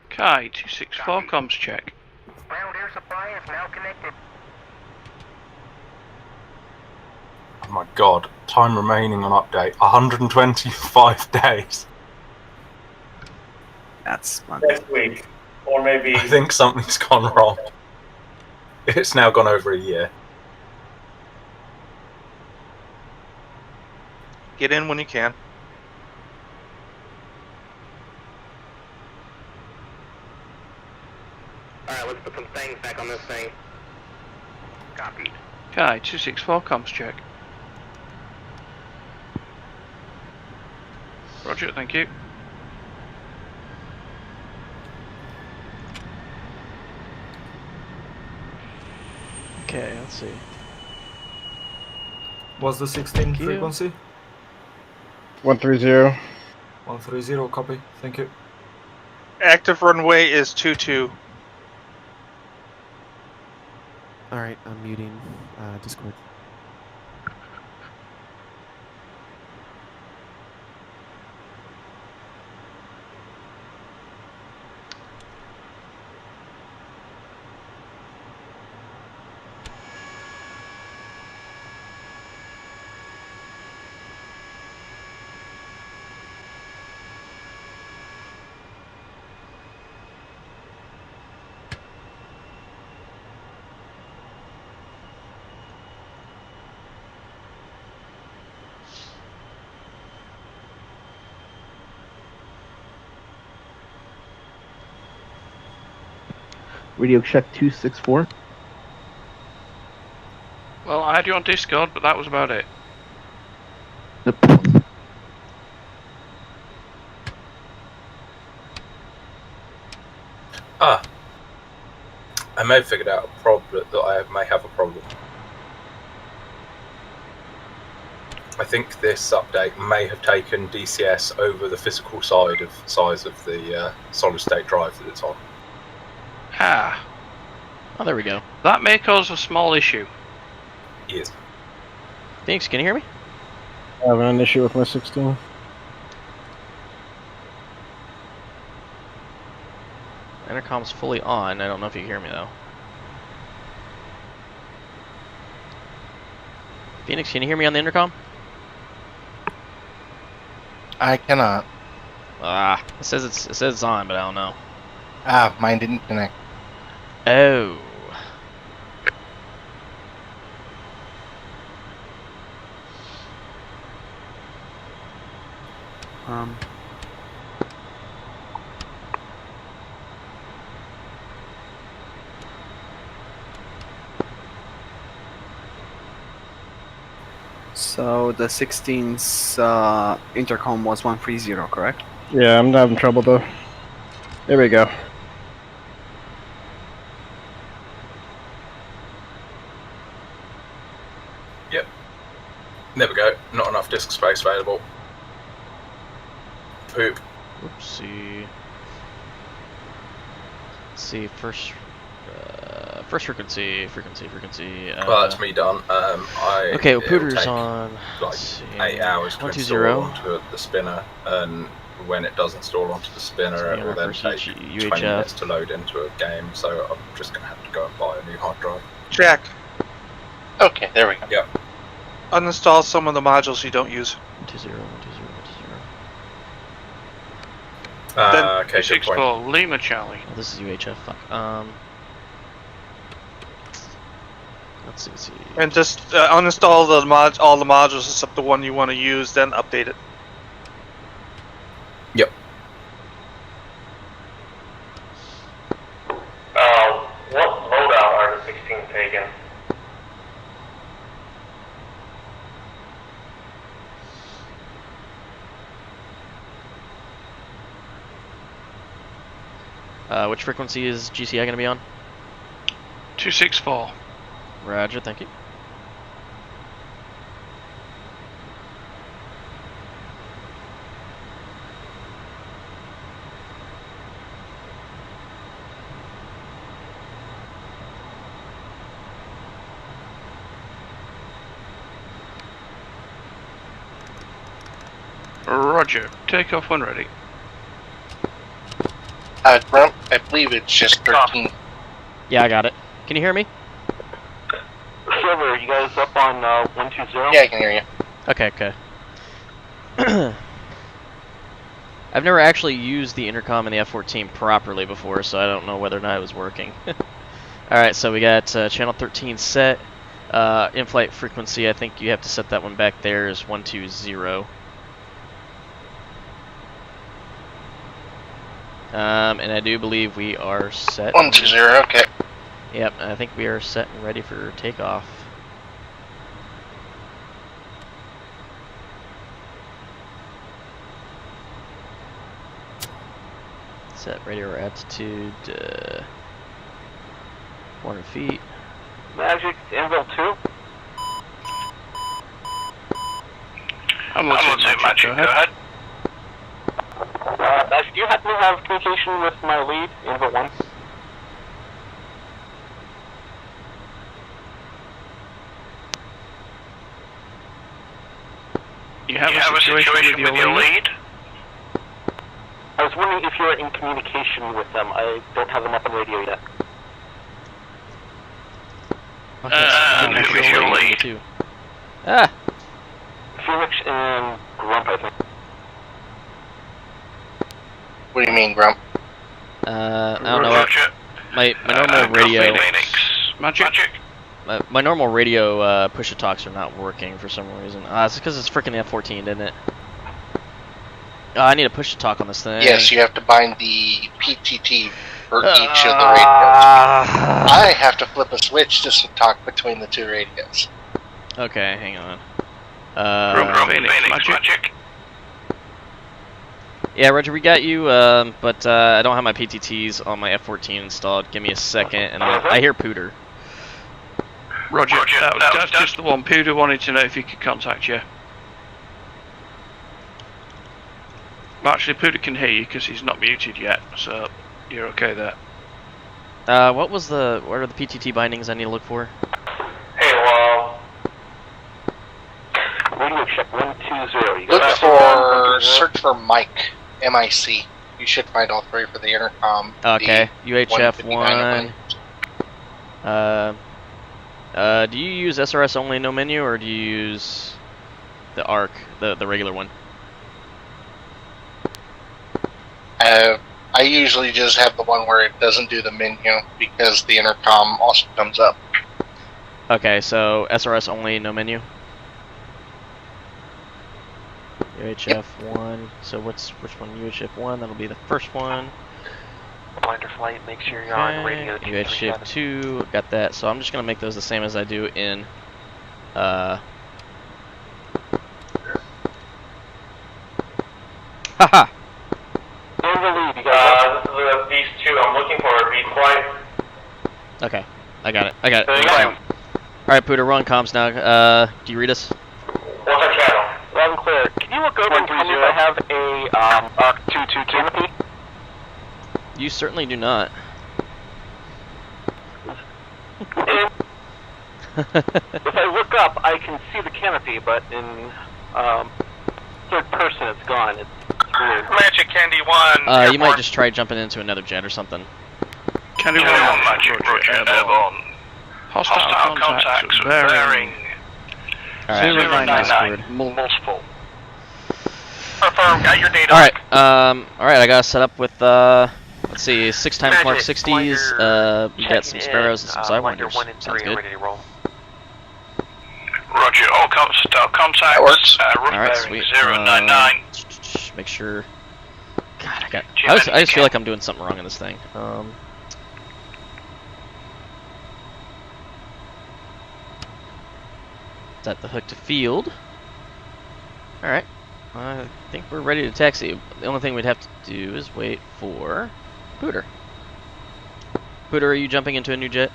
Kai 264 comms check. Ground air supply is now connected. Oh my god, time remaining on update, 125 days. That's fun. Next week, or maybe. I think something's gone wrong. It's now gone over a year. Get in when you can. Alright, let's put some things back on this thing. Copied. Kai 264 comms check. Roger, thank you. Okay, let's see. What's the 16 Thank you. frequency? 130. 130, copy. Thank you. Active runway is 22. Alright, I'm muting Discord. Radio check 264. Well, I had you on Discord, but that was about it. Ah, I may have figured out a problem, that I may have a problem. I think this update may have taken DCS over the physical size of the solid state drive that it's on. Ah, Oh, there we go. that may cause a small issue. Yes. Phoenix, can you hear me? I have an issue with my 16. Intercom's fully on. I don't know if you can hear me though. Phoenix, can you hear me on the intercom? I cannot. Ah, it says it's on, but I don't know. Ah, mine didn't connect. Oh. So the 16's intercom was 130, correct? Yeah, I'm having trouble though. There we go. Yep. There we go. Not enough disk space available. Poop. Oopsie. Let's see, first frequency. Well, that's me done. Okay, well, it'll Pooter's take on. like 8 hours to 120. install onto the spinner, and when it does install onto the spinner, it will then take 20 minutes to load into a game. So I'm just going to have to go and buy a new hard drive. Jack, Okay, there we go. Yep. uninstall some of the modules you don't use. 120. Okay, good point. 264 Lima Charlie. Oh, this is UHF. Fuck. Let's see. And just uninstall the all the modules except the one you want to use, then update it. Yep. What loadout are the 16 taking? Which frequency is GCI going to be on? 264. Roger, thank you. Roger, take off when ready. Grump, I believe it's just 13. Yeah, I got it. Can you hear me? Silver, you guys up on 120? Yeah, I can hear you. Okay, okay. I've never actually used the intercom in the F-14 properly before, so I don't know whether or not it was working. Alright, so we got channel 13 set. In-flight frequency, I think you have to set that one back there is 120. And I do believe we are set. 120, okay. Yep, I think we are set and ready for takeoff. Set radio altitude, 400 feet. Magic, Anvil 2. I'm listening to Magic, go ahead. Magic, do you happen to have communication with my lead, Anvil 1? You have a situation with your lead? I was wondering if you're in communication with them. I don't have them up on radio yet. Who's your lead? Too. Ah! Felix and Grump, I think. What do you mean, Grump? I don't know what. My normal radio. Magic. My normal radio push-to-talks are not working for some reason. It's because it's freaking the F-14, isn't it? Oh, I need a push-to-talk on this thing. Yes, you have to bind the PTT for each of the radios. I have to flip a switch just to talk between the two radios. Okay, hang on. Phoenix, Magic. Yeah, Roger, we got you, but I don't have my PTTs on my F-14 installed. Give me a second, and I hear Pooter. Roger. That's just the one. Pooter wanted to know if he could contact you. Actually, Pooter can hear you because he's not muted yet, so you're okay there. What are the PTT bindings I need to look for? Hey, well, Radio check 120. Look for, search for Mike, M-I-C. You should find all three for the intercom. Okay, the UHF 159 1. Do you use SRS only, no menu, or do you use the ARC, the regular one? I usually just have the one where it doesn't do the menu because the intercom also comes up. Okay, so SRS only, no menu. UHF 1. So which one? UHF 1. That'll be the first one. Blinder flight, make sure you're on radio. UHF 2. Got that. So I'm just gonna make those the same as I do in. Haha. these two, I'm looking for a read flight. Okay, I got it. I got it. There you go. Alright, Pooter, we're on comms now. Do you read us? What's our channel? Loud and clear. Can you look over and tell me if I have a ARC-22 canopy? You certainly do not. If I look up, I can see the canopy, but in third person, it's gone. It's weird. Magic Candy 1. You might just try jumping into another jet or something. Candy 1, Magic, Roger, airborne. Hostile contacts, bearing. Alright, 099, multiple. Confirm, got your data. Alright, I got set up with, let's see, 6 times Mark 60s, we got some Sparrows and some Sidewinders. Sounds good. Roger, all hostile contacts. That works. Alright, sweet. 099. Make sure. God, I just feel like I'm doing something wrong in this thing. Set the hook to field. Alright. I think we're ready to taxi. The only thing we'd have to do is wait for Pooter. Pooter, are you jumping into a new jet?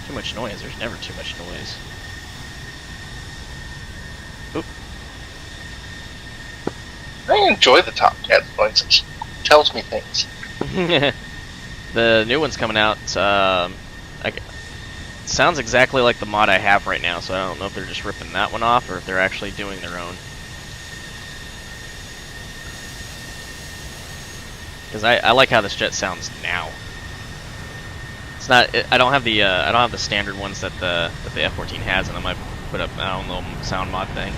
Too much noise. There's never too much noise. enjoy the Top Cat noises. It tells me things. The new one's coming out. Sounds exactly like the mod I have right now, so I don't know if they're just ripping that one off or if they're actually doing their own. Because I like how this jet sounds now. It's not. I don't have the standard ones that the F-14 has, and I might put up my own little sound mod thing.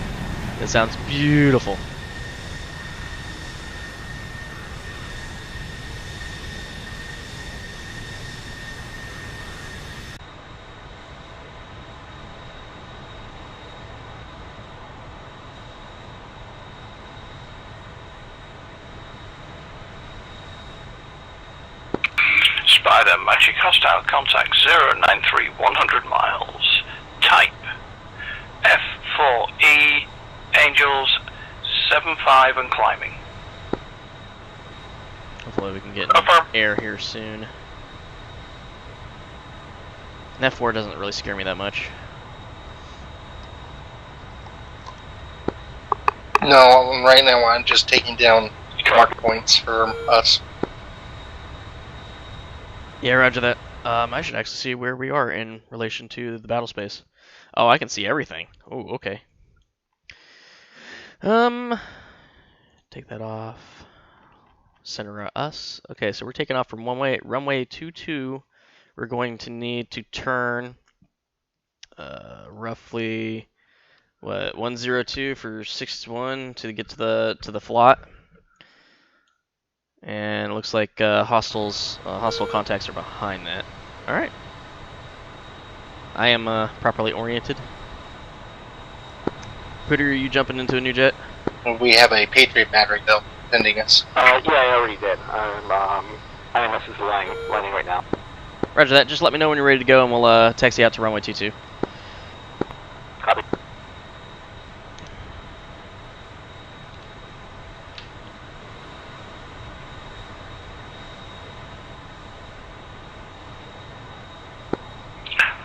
It sounds beautiful. Spider, Magic Hostile, contact 093, 100 miles. Type F4E, Angels, 75 and climbing. Hopefully we can get in air here soon. An F4 doesn't really scare me that much. No, right now I'm just taking down mark points for us. Yeah, roger that. I should actually see where we are in relation to the battle space. Oh, I can see everything. Oh, okay. Take that off. Center us. Okay, so we're taking off from runway 22. We're going to need to turn roughly what 102 for 61 to get to the flot. And it looks like hostile contacts are behind that. All right. I am properly oriented. Pooter, are you jumping into a new jet? We have a Patriot battery though, pending us. Yeah, I already did. IMS is landing right now. Roger that. Just let me know when you're ready to go, and we'll taxi out to runway 22. Copy.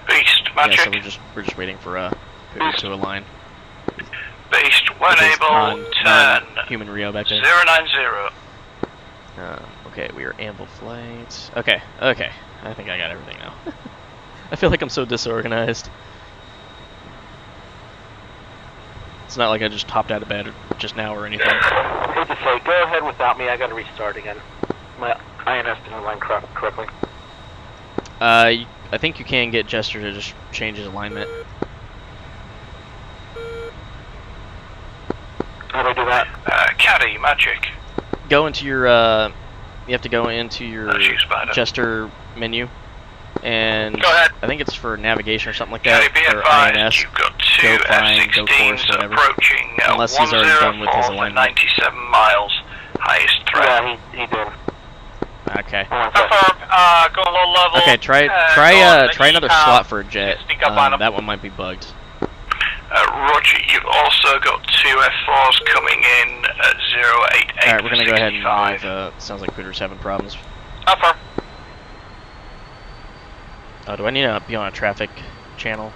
Beast, Magic. Yeah, so we're just waiting for Pooter to align. Beast, when able, turn. Human Rio back there. 090. Okay, we are amble flight. Okay. I think I got everything now. I feel like I'm so disorganized. It's not like I just hopped out of bed just now or anything. I hate to say, go ahead without me. I got to restart again. My INS didn't align correctly. I think you can get Jester to just change his alignment. How do I do that? Caddy, Magic. Go into your, you have to go into your Jester menu. And go ahead. I think it's for navigation or something like that. Caddy, be advised, you've got two F-16s approaching unless he's already done with his alignment. 97 miles. Highest threat. Yeah, he did. Okay. Go low level. Okay, try another slot for a jet. That one might be bugged. Roger, you've also got two F4s coming in at 088. Alright, we're gonna go ahead and move. Sounds like Pooter's having problems. Affirm. Oh, do I need to be on a traffic channel?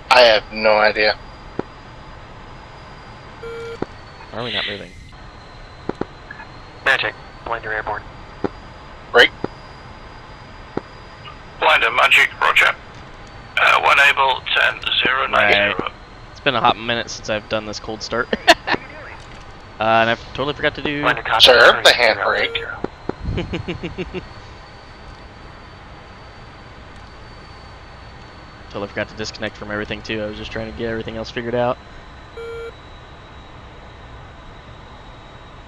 I have no idea. Why are we not moving? Magic, blind your airborne. Break. Blinder, Magic, Roger. When able, 10-090. Right. It's been a hot minute since I've done this cold start. And I totally forgot to do... Sir, the handbrake. Totally forgot to disconnect from everything too. I was just trying to get everything else figured out.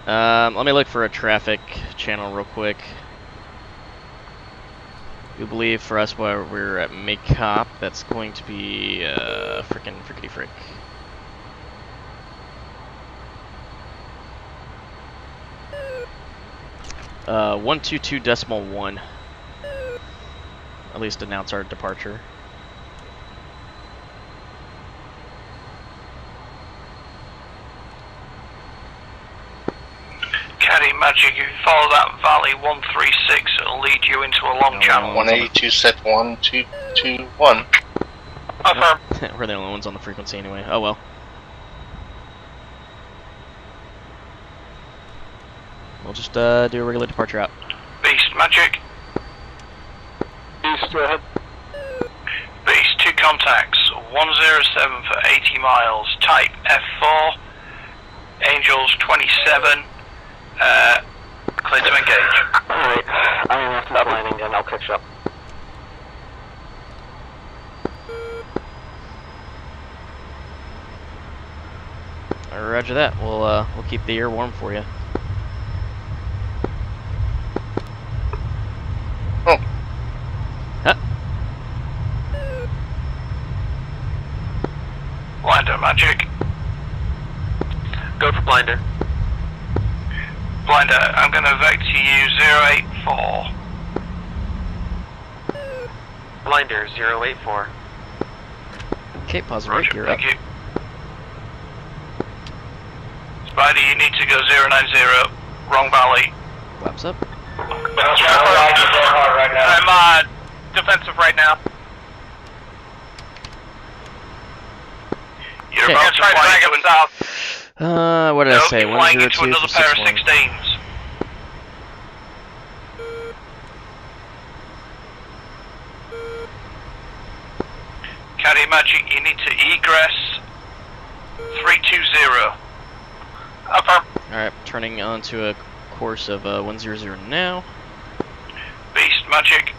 Let me look for a traffic channel real quick. We believe for us while we're at Makeup, that's going to be frickety frick. Uh, 122.1. At least announce our departure. Caddy, Magic, if you follow that valley 136, it'll lead you into a long channel. 182 set 1221. Affirm. We're the only ones on the frequency anyway. Oh well. we'll just do a regular departure out. Beast, magic. Beast, go ahead. Beast, 2 contacts, 107 for 80 miles, type F-4, Angels 27, clear to engage. Alright, I'm not landing and I'll catch up. Roger that. We'll keep the air warm for you. Oh. Huh? Blinder, magic. Go for blinder. Blinder, I'm going to vector you 084. Blinder, 084. Okay, pause the break. You're up. Thank you. Spider, you need to go 090, wrong valley. Flaps up. I'm defensive right now. You're Okay. about to Try to fly drag into him south. What did I no, say? you're flying into 102 another for pair of 61. 16s. Caddy Magic, you need to egress 320. Affirm. Alright, turning onto a course of 100 now. Beast Magic.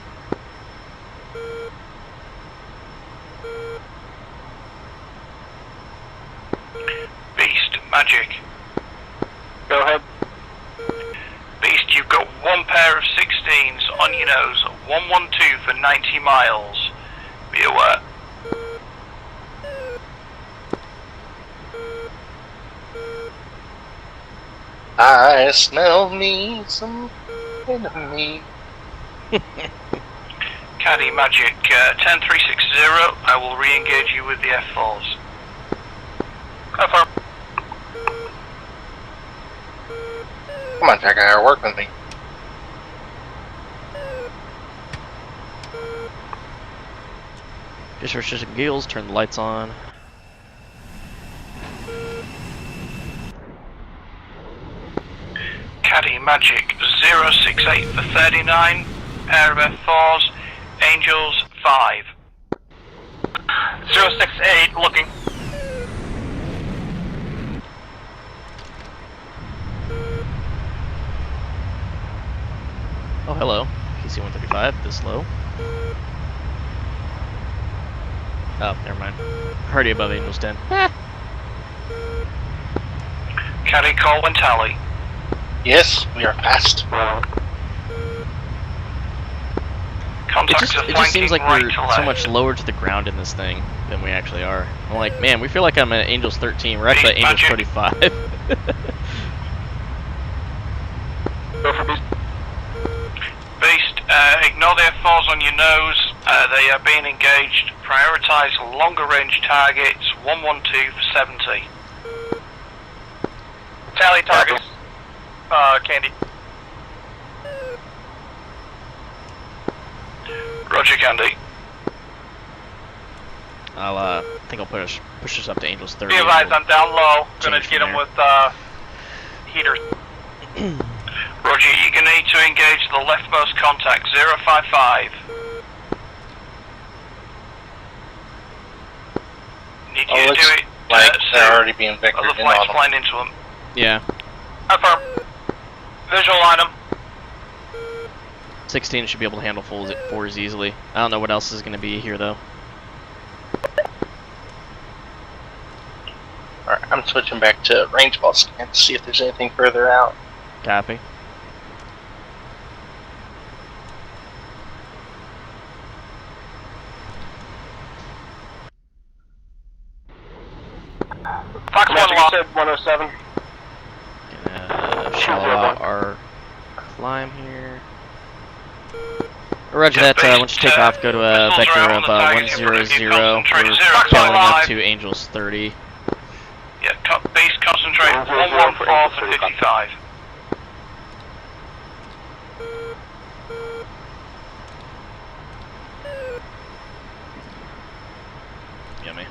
Beast Magic. Go ahead. Beast, you've got 1 pair of 16s on your nose, 112 for 90 miles. Be aware. I smell me some enemy. Caddy Magic, 10360, I will re-engage you with the F-4s. Affirm. Come on, Jack, work with me. Just restricted gills, turn the lights on. Caddy Magic, 068 for 39, pair of F-4s, Angels 5. 068, looking. Oh, hello. PC-135, this low. Oh, never mind. Already above Angel's 10. Caddy call and tally. Yes, we are fast. Contacts are It just flanking seems like right we're to so left. much lower to the ground in this thing than we actually are. I'm like, man, we feel like I'm at Angels 13. We're actually at Angels 35. Go for beast. Beast, ignore the F-4s on your nose. They are being engaged. Prioritize longer range targets, 112 for 70. Tally targets. Candy. Roger, Candy. I think I'll push us up to Angels 30. Be advised, I'm down low. Gonna change get from him there. with heaters. Roger, you're going to need to engage the leftmost contact, 055. Need you to do it. Like they're so already being vectored other in flights on them. flying into them. Yeah. Affirm. Visual on him. 16 should be able to handle fours easily. I don't know what else is going to be here, though. Alright, I'm switching back to range ball scan to see if there's anything further out. Copy. Fox 1 Magic, you lost. said 107. Gonna shallow out our climb here. Roger that, once you take off, go to a missiles vector are on of the target, 100. you're We're concentrating, scaling up 055. to Angels 30. Yeah, base concentrate, 114 for 55. Yummy.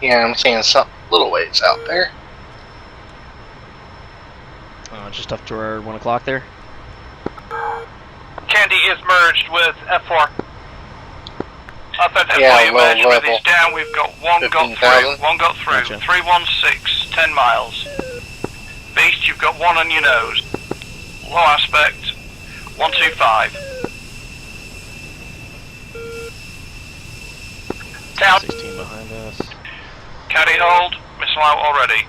Yeah, I'm seeing something a little ways out there. Just up to our 1 o'clock there. Candy is merged with F4. Yeah, F4 low merged with level. is down. We've got one got 15,000. through. One got through. Gotcha. 316, 10 miles. Beast, you've got one on your nose. Low aspect, 125. Down. 16 behind us. Caddy hold, missile out already.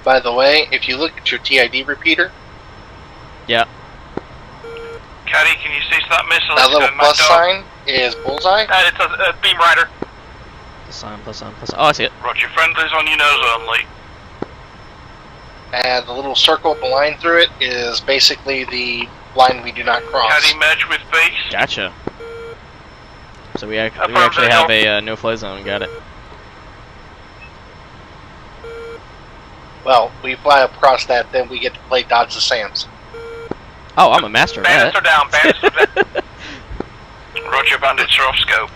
By the way, if you look at your TID repeater, Yeah. Caddy, can you see that missile? that is little going plus back up? sign is bullseye. It's a beam rider. Plus sign, plus sign, plus sign. Oh, I see it. Roger, friendlies on your nose only. And the little circle with the line through it is basically the line we do not cross. Caddy merge with Beast. Gotcha. So we Affirm actually have visual. a no-fly zone. Got it. Well, we fly across that, then we get to play Dodge the Sams. Oh, I'm a master of Bandits are that. down. Bandits are down. Roger, bandits are off scope.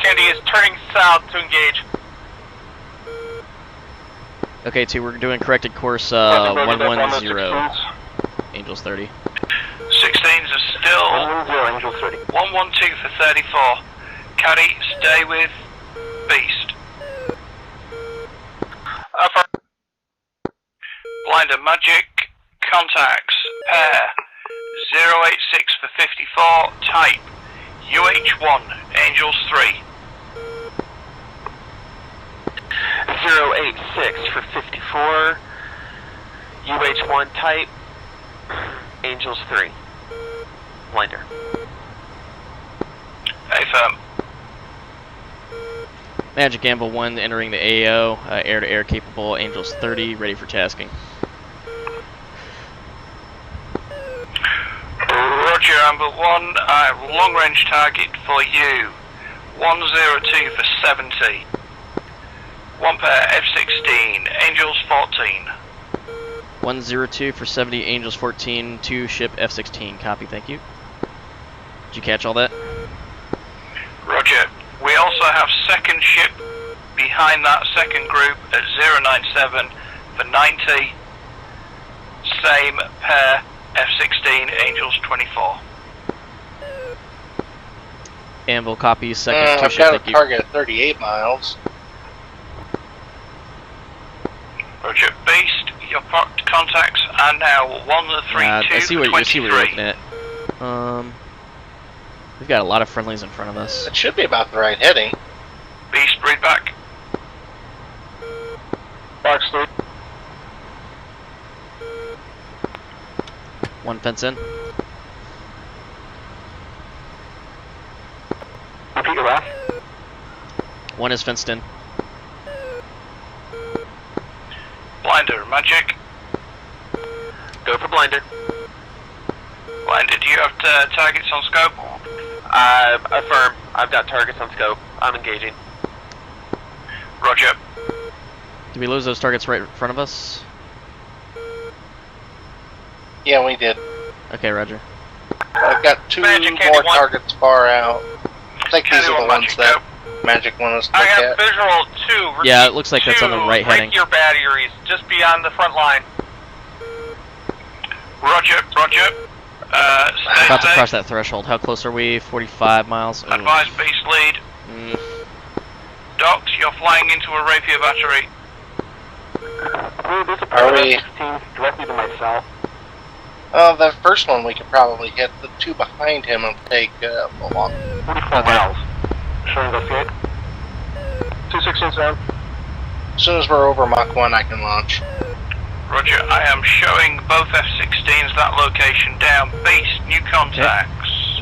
Candy is turning south to engage. Okay, 2, we're doing corrected course 110. Angels 30. 16s are still 110, Angel 30. 112 for 34. Caddy, stay with Beast. Affirm. Blinder Magic, contacts, pair, 086 for 54, type, UH1, Angels 3. 086 for 54. UH1 type. Angels 3. Blinder. Affirm. Magic Gamble 1 entering the AO, air-to-air capable, Angels 30, ready for tasking. Roger, Amber 1, I have long range target for you, 102 for 70. One pair, F-16, Angels 14. 102 for 70, Angels 14, 2 ship F-16. Copy, thank you. Did you catch all that? Roger. We also have second ship behind that second group at 097 for 90. Same pair, F-16, Angels 24. Anvil copies, second 2 I've ship, got a thank you. target at 38 miles. Roger. Beast, your contacts are now 132 I see what for you see what you're 23. looking at. We've got a lot of friendlies in front of us. It should be about the right heading. Beast, breed back. Box 3. 1 fence in. Repeat your last. 1 is fenced in. Blinder, Magic. Go for blinder. Blinder, do you have targets on scope? Affirm. I've got targets on scope. I'm engaging. Roger. Did we lose those targets right in front of us? Yeah, we did. Okay, roger. I've got 2 Magic Candy more one. targets far out. I think these Candy are the one, ones Magic, that go. Magic wanted us to I look have at. visual 2. Yeah, it looks like that's on the right heading. Your batteries just beyond the front line. Roger, Roger. Stay About to safe. cross that threshold. How close are we? 45 miles. Ooh. Advise Beast lead. Mm. Docs, you're flying into a rapier battery. There's a Are pair we- of F-16s directly to my south. Oh, the first one we could probably hit. The 2 behind him will take a little long. 44 miles. Showing the escape. 216 down. As soon as we're over Mach 1, I can launch. Roger, I am showing both F-16s that location down. Beast, new contacts.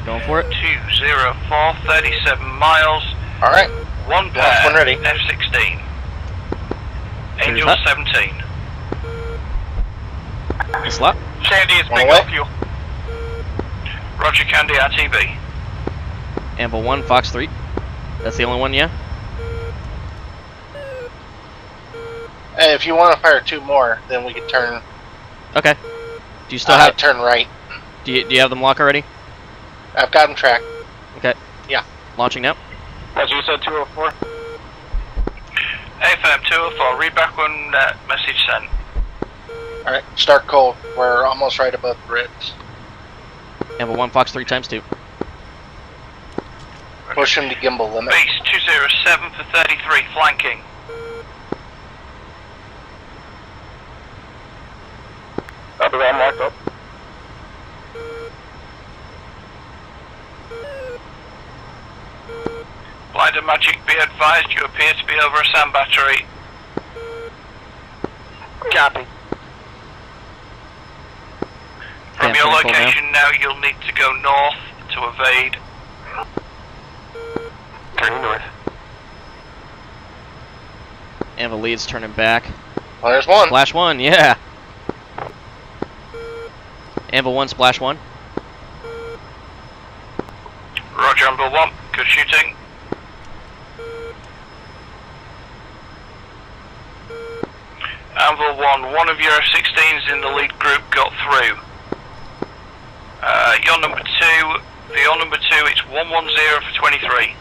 Going for it. 204, 37 miles. Alright, One Launch pair, when ready. F-16. Angel that. 17. Slap. Sandy is One big away. off fuel. Roger, Candy, RTB. Anvil 1, Fox 3. That's the only one, yeah? If you want to fire 2 more, then we can turn. Okay. Do you still have? Turn right. Do you have them locked already? I've got them tracked. Okay. Yeah. Launching now. As you said, 204. AFM 204, read back when message sent. Alright, start cold. We're almost right above the ribs. Amble 1 Fox 3 times 2. Push him to gimbal limit. Base 207 for 33, flanking. Copy that, marked up. Blinder Magic, be advised you appear to be over a sand battery. Copy. From your location now, you'll need to go north to evade. Turning north. Amble leads, turning back. Well, there's one. Splash 1, yeah. Amble 1, splash 1. Roger, Amber 1, good shooting. Anvil 1, one of your F-16s in the lead group got through. Your number 2, for your number 2, it's 110 for 23.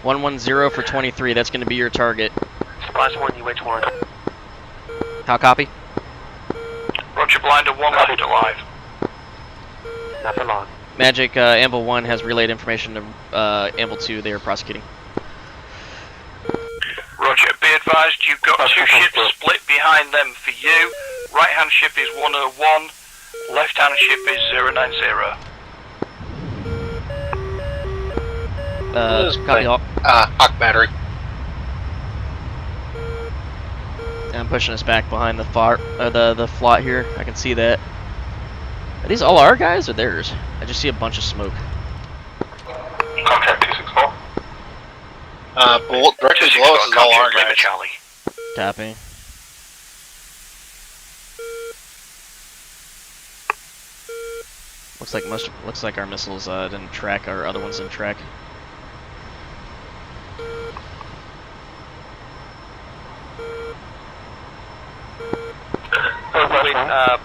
110 for 23, that's going to be your target. Splash 1, UH1. How copy? Roger, Blinder 1 left alive. Nothing long. Magic, Amble 1 has relayed information to Amble 2, they are prosecuting. Roger, be advised you've got 2 ships split behind them for you. Right hand ship is 101, left hand ship is 090. Copy all. Hawk battery. I'm pushing us back behind the the flot here. I can see that. Are these all our guys or theirs? I just see a bunch of smoke. Contact 264. Directly below us is all our guys. Charlie. Copy. Looks like our missiles didn't track, our other ones didn't track.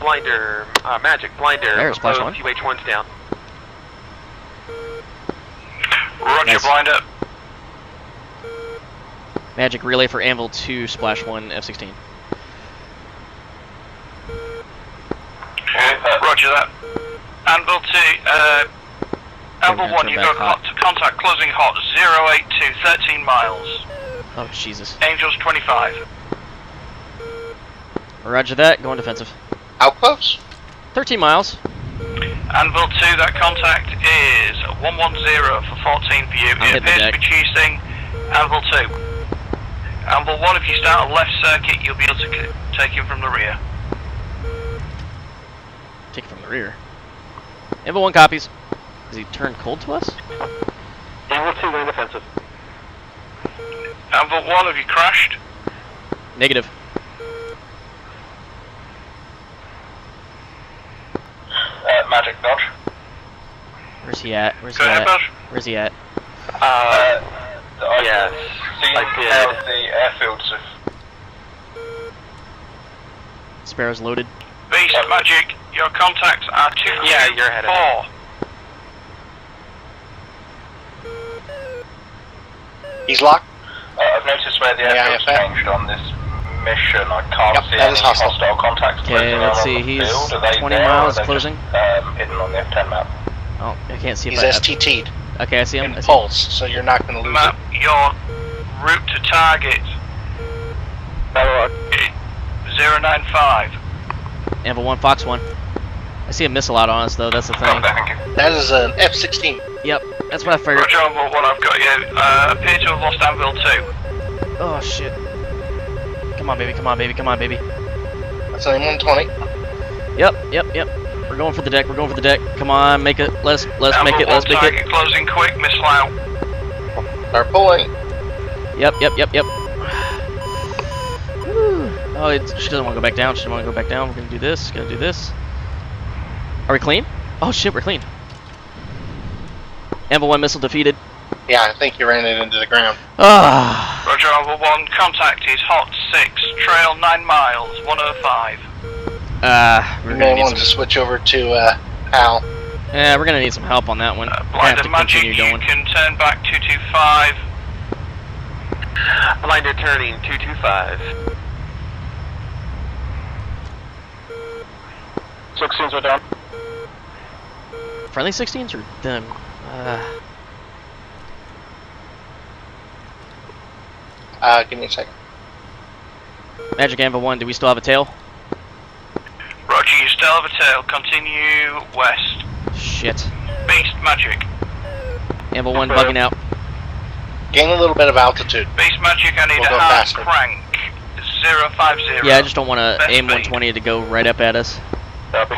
Blinder, Magic, Blinder. There's splash 1. UH1's down. Roger, Nice. Blinder. Magic relay for Anvil 2, splash 1, F-16. Roger that. Anvil 2, Anvil 1, you got contact closing hot, 082, 13 miles. Oh, Jesus. Angels 25. Roger that, going defensive. How close? 13 miles. Anvil 2, that contact is 110 for 14 for you. I'm It hitting the appears to deck. be choosing Anvil 2. Anvil 1, if you start a left circuit, you'll be able to take him from the rear. Take it from the rear. Anvil 1 copies. Does he turn cold to us? Anvil 2 going defensive. Anvil 1, have you crashed? Negative. Magic dodge. Where's he at? Where's Go he ahead, at? Buzz. Where's he at? Yes. Seeing I how did. the airfields have Sparrow's loaded. Beast Magic, your contacts are 2, Yeah, you're ahead of 4. He's locked. I've noticed where the airfield's changed on this mission. I can't see that any is hostile. hostile contacts. Okay, closing let's on see, the he's field. Are they 20 there, or miles are they closing. Just, hidden on the F10 map. Oh, I can't see if He's I... STT'd. Okay, I see him. In I see him. pulse, so you're not going to lose Map your route to target. 095. Anvil 1, Fox 1. I see a missile out on us, though, that's the thing. Thank you. it. That is an F-16. Yep, that's what I figured. Roger, Anvil 1, I've got you. Appear to have lost Anvil 2. Oh, shit. Come on, baby, come on, baby, come on, baby. That's only 120. Yep. We're going for the deck, we're going for the deck. Come on, make it, let's make Anvil it, 1, let's make target it. closing quick, missile out. Start pulling. Yep. Whew. Oh, she doesn't want to go back down, she doesn't want to go back down. We're gonna do this, Are we clean? Oh shit, we're clean. Anvil 1 missile defeated. Yeah, I think you ran it into the ground. Ah. Roger, Alpha 1, contact is Hot 6, trail 9 miles, 105. You may want to switch over to Al. Yeah, we're gonna need some help on that one. Blinder Magic, you can turn back 225. Blinder turning 225. 16s are down. Friendly 16s or them? Give me a second. Magic Anvil 1, do we still have a tail? Roger, you still have a tail. Continue west. Shit. Beast Magic. Anvil 1 bugging out. Gain a little bit of altitude. Beast Magic, I need We'll a go hard faster. crank. 050. Yeah, I just don't want to Best aim speed. 120 to go right up at us. Copy.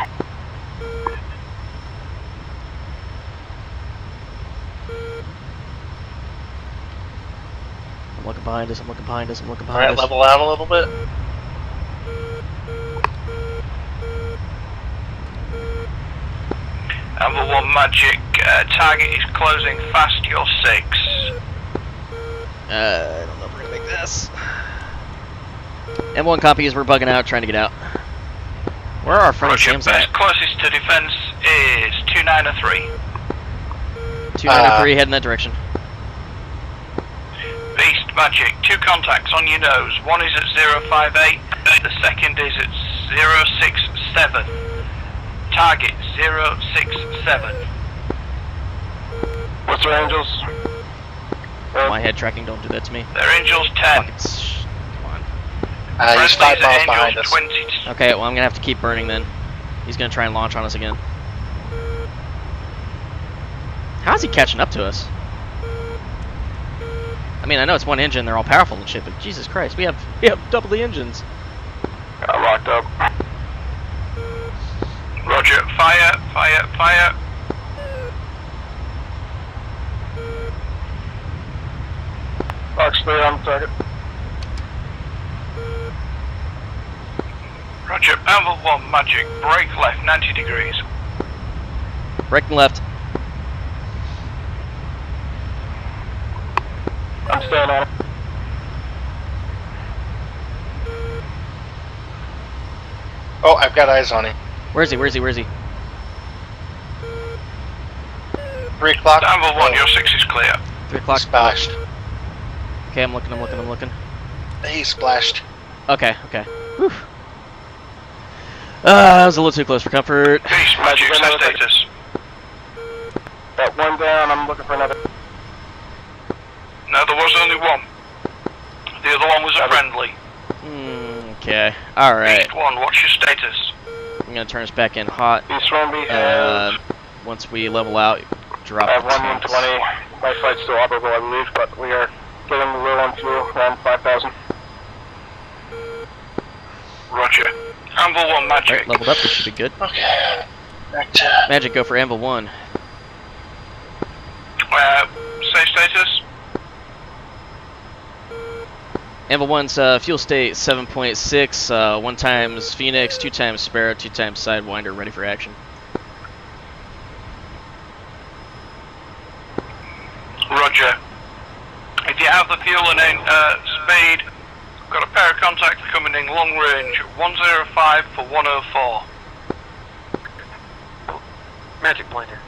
I'm looking behind us, I'm looking behind us, I'm looking behind Alright, us. level out a little bit. Anvil 1 Magic, target is closing fast, you're 6. I don't know if we're gonna make this. M1 copies, we're bugging out, trying to get out. Where are our friendly Roger, Shams best at? closest to defense is 293. 293, head in that direction. Beast Magic, 2 contacts on your nose. One is at 058, the second is at 067. Target 067. What's our Angels? My head tracking, don't do that to me. They're Angels 10. Fucking come on. He's 5 Friendly's miles at behind Angels us. 20. Okay, well I'm gonna have to keep burning then. He's gonna try and launch on us again. How's he catching up to us? I mean, I know it's one engine, they're all powerful and shit, but Jesus Christ, we have double the engines. Got locked up. Roger, fire, fire, fire. Box clear on target. Roger, Anvil 1 Magic, brake left 90 degrees. Braking left. I'm staying on it. Oh, I've got eyes on him. Where is he? Where is he? Where is he? 3 o'clock. Anvil 1, your 6 is clear. 3 o'clock. Splashed. Okay, I'm looking, I'm looking, I'm looking. He splashed. Okay, okay. Whew. That was a little too close for comfort. Beast Magic, set status. Got one down, I'm looking for another. No, there was only one. The other one was a friendly. Okay, alright. Beast 1, what's your status? I'm gonna turn us back in hot. East Runby has... Once we level out, drop I have the 120. My flight's still operable, I believe, but we are getting low on fuel, around 5,000. Roger. Anvil 1 Magic. Right, leveled up, this should be good. Okay. Back to... Magic, go for Anvil 1. Safe status? Anvil 1's fuel state 7.6, 1 times Phoenix, 2 times Sparrow, 2 times Sidewinder, ready for action. Roger. If you have the fuel and speed, got a pair of contacts coming in long range, 105 for 104. Magic Blinder.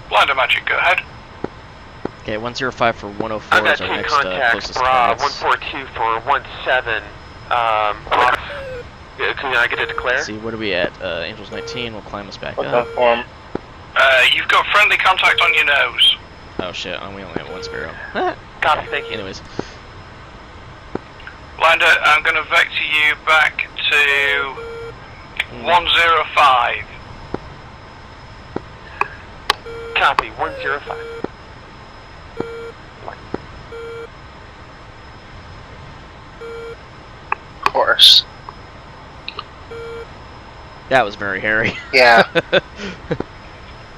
Blinder Magic, go ahead. Okay, 105 for 104 I've got is our 2 next contacts, closest target. 142 for 17. Off. Can I get it declared? Let's see, what are we at? Angels 19, we'll climb us back What's up. that form? You've got friendly contact on your nose. Oh shit, we only have 1 Sparrow. Copy, thank you. Anyways. Blinder, I'm going to vector you back to 105. Copy, 105. Of course. That was very hairy. Yeah.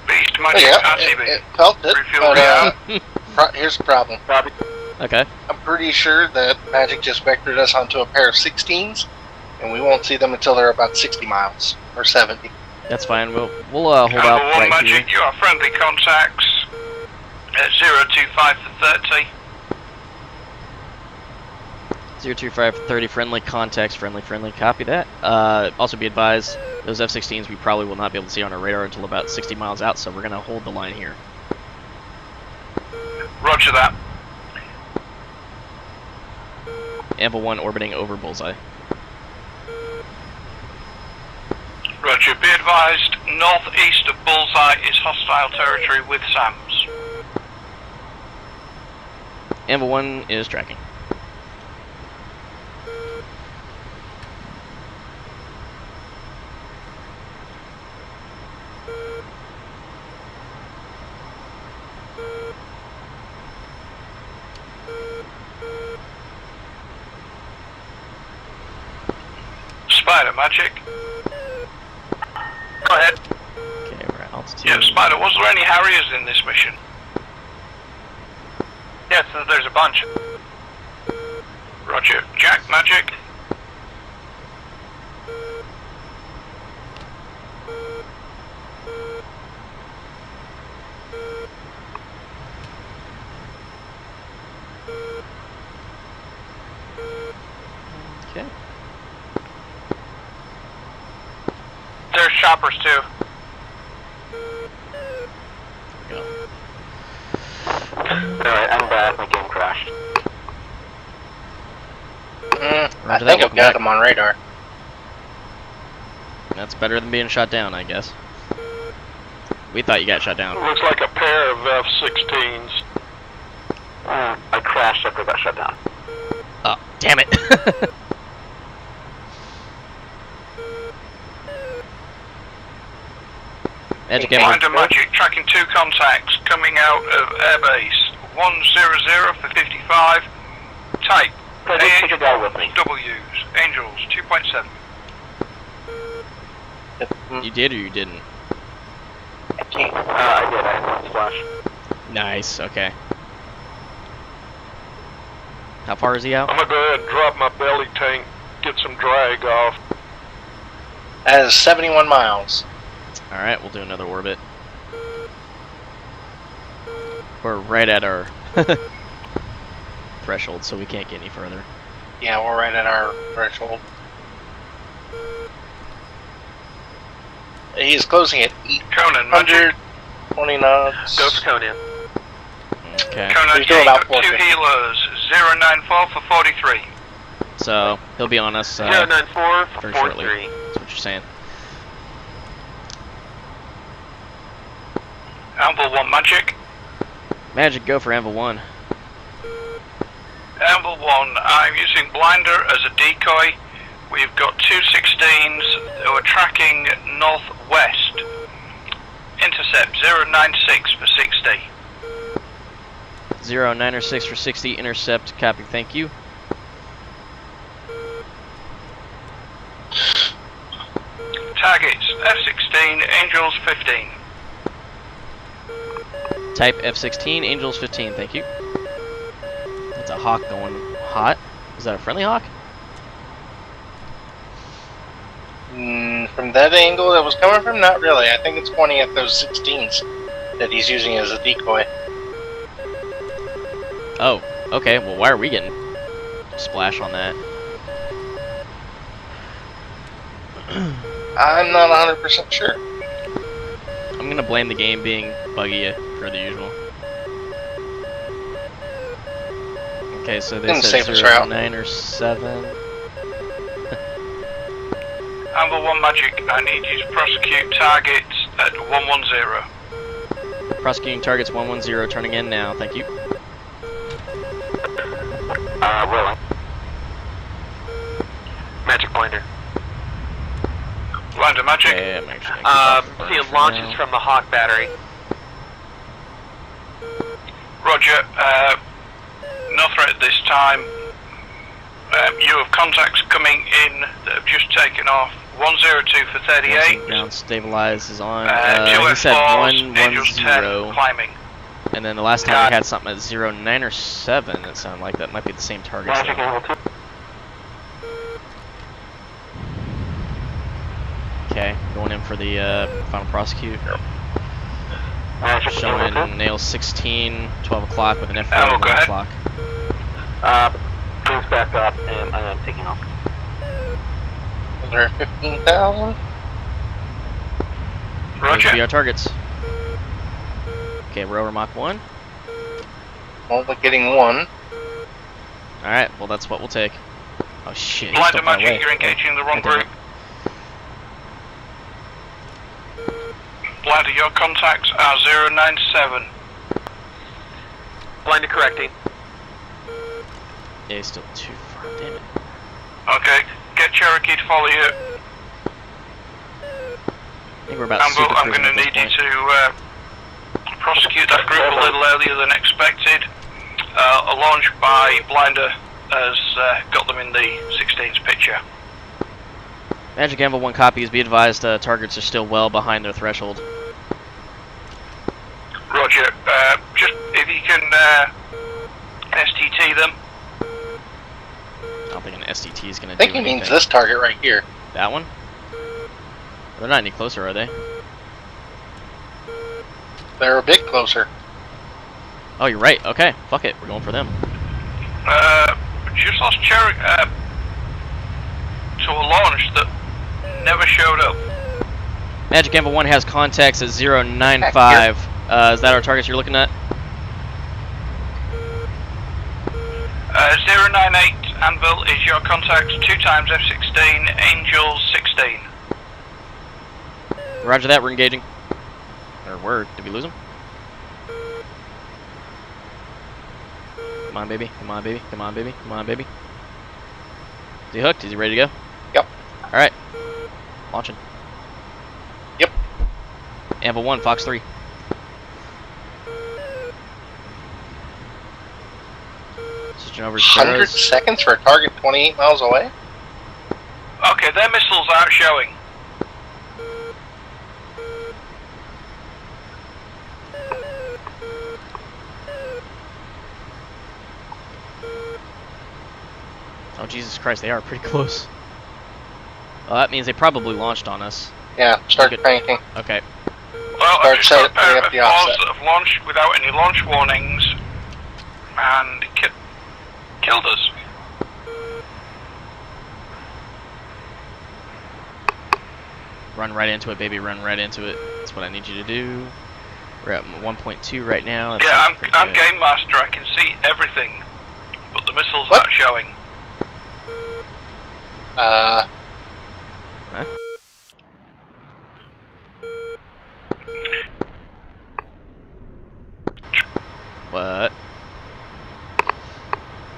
Beast Magic, Yeah, RTB. it felt it, Refuel but here's the problem. Copy. Okay. I'm pretty sure that Magic just vectored us onto a pair of 16s, and we won't see them until they're about 60 miles, or 70. That's fine, we'll hold out Anvil 1 right here. Magic, you are friendly contacts at 025 for 30. 02530, friendly contacts, friendly, copy that. Also be advised, those F-16s we probably will not be able to see on our radar until about 60 miles out, so we're going to hold the line here. Roger that. Ample 1 orbiting over bullseye. Roger, be advised, northeast of bullseye is hostile territory with SAMs. Ample 1 is tracking. Spider, magic. Go ahead. Okay, we're at altitude. Yeah, Spider, was there any Harriers in this mission? Yes, there's a bunch. Roger. Jack, magic. Okay. There's choppers too. Go. Alright, I'm back. My game crashed. I think I've got him on radar. That's better than being shot down, I guess. We thought you got shot down. Looks like a pair of F-16s. I crashed after I got shut down. Oh, damn it! Magic Blinder magic, tracking 2 contacts coming out of airbase. 100 for 55. Type. Take a guy with me. W's. Angels 2.7. You did or you didn't? I did. I had one splash. Nice, okay. How far is he out? I'm gonna go ahead and drop my belly tank, get some drag off. That is 71 miles. Alright, we'll do another orbit. We're right at our threshold, so we can't get any further. Yeah, we're right at our threshold. He's closing at Conan, magic. 120 knots. Go for Conan. Okay. Conan, He's doing you about got 2 450. healers. 094 for 43. So, he'll be on us 094 very shortly. 43. That's what you're saying. Amble 1 magic. Magic, go for Anvil 1. Amble 1, I'm using blinder as a decoy. We've got 2 16s who are tracking northwest. Intercept 096 for 60. 096 for 60, intercept, copy, thank you. Targets F-16, Angels 15. Type F-16, Angels 15, thank you. That's a Hawk going hot. Is that a friendly Hawk? From that angle that was coming from, not really. I think it's pointing at those 16s that he's using as a decoy. Oh, okay, well why are we getting splash on that? I'm not 100% sure. I'm gonna blame the game being buggy per the usual. Okay, so they Didn't said save us route. 9 or 7. Amble 1 magic, I need you to prosecute targets at 110. Prosecuting targets 110, turning in now, thank you. Rolling. Magic blinder. Blinder magic. Okay, I'm actually gonna keep that See first for launches now. from the Hawk battery. Roger, no threat at this time. You have contacts coming in that have just taken off. 102 for 38. Ground stabilize is on. 2 He said F4s, Angels 10, 110. climbing. And then the last time we had something at 09 or 7, it sounded like that might be the same target. Magic angle 2. Okay, going in for the final prosecute. Magic angle 2. Showing nail 16, 12 o'clock with an F4 Oh, at go 1 ahead. o'clock. Green Flaps back up, and I'm taking off. Is there 15,000? Those Roger. will be our targets. Okay, we're over Mach 1. Only getting one. Alright, well that's what we'll take. Oh shit, he's Blinder still far away. Magic, you're engaging the wrong God damn group. Blinder, your contacts are 097. Blinder correcting. Yeah, he's still too far, damn it. Okay, get Cherokee to follow you. I think we're about Amble, super I'm cruising going to at this need you point. to prosecute that group a little earlier than expected. A launch by Blinder has got them in the 16's picture. Magic Anvil 1 copies, be advised targets are still well behind their threshold. Roger, just if you can STT them. I don't think an STT is going I to think do he anything. means this target right here. That one? They're not any closer, are they? They're a bit closer. Oh, you're right. Okay, fuck it. We're going for them. Just lost Cherokee to a launch that never showed up. Magic Anvil 1 has contacts at 095. Is that our targets you're looking at? 098 Anvil is your contact, 2 times F-16, Angel 16. Roger that, we're engaging. Or word, did we lose him? Come on, baby. Come on, baby. Come on, baby. Come on, baby. Is he hooked? Is he ready to go? Yep. Alright. Launching. Yep. Anvil 1, Fox 3. Switching over to 100 Sparrows. seconds for a target 28 miles away? Okay, their missiles aren't showing. Oh, Jesus Christ, they are pretty close. Well, that means they probably launched on us. Yeah, start Good. cranking. Okay. Well, Start I've just got a setting pair up of the F4s offset. that have launched without any launch warnings and killed us. Run right into it, baby. Run right into it. That's what I need you to do. We're at 1.2 right now. That's Yeah, pretty I'm good. Game Master, I can see everything, but the missiles What? aren't showing. Uh, Huh? What?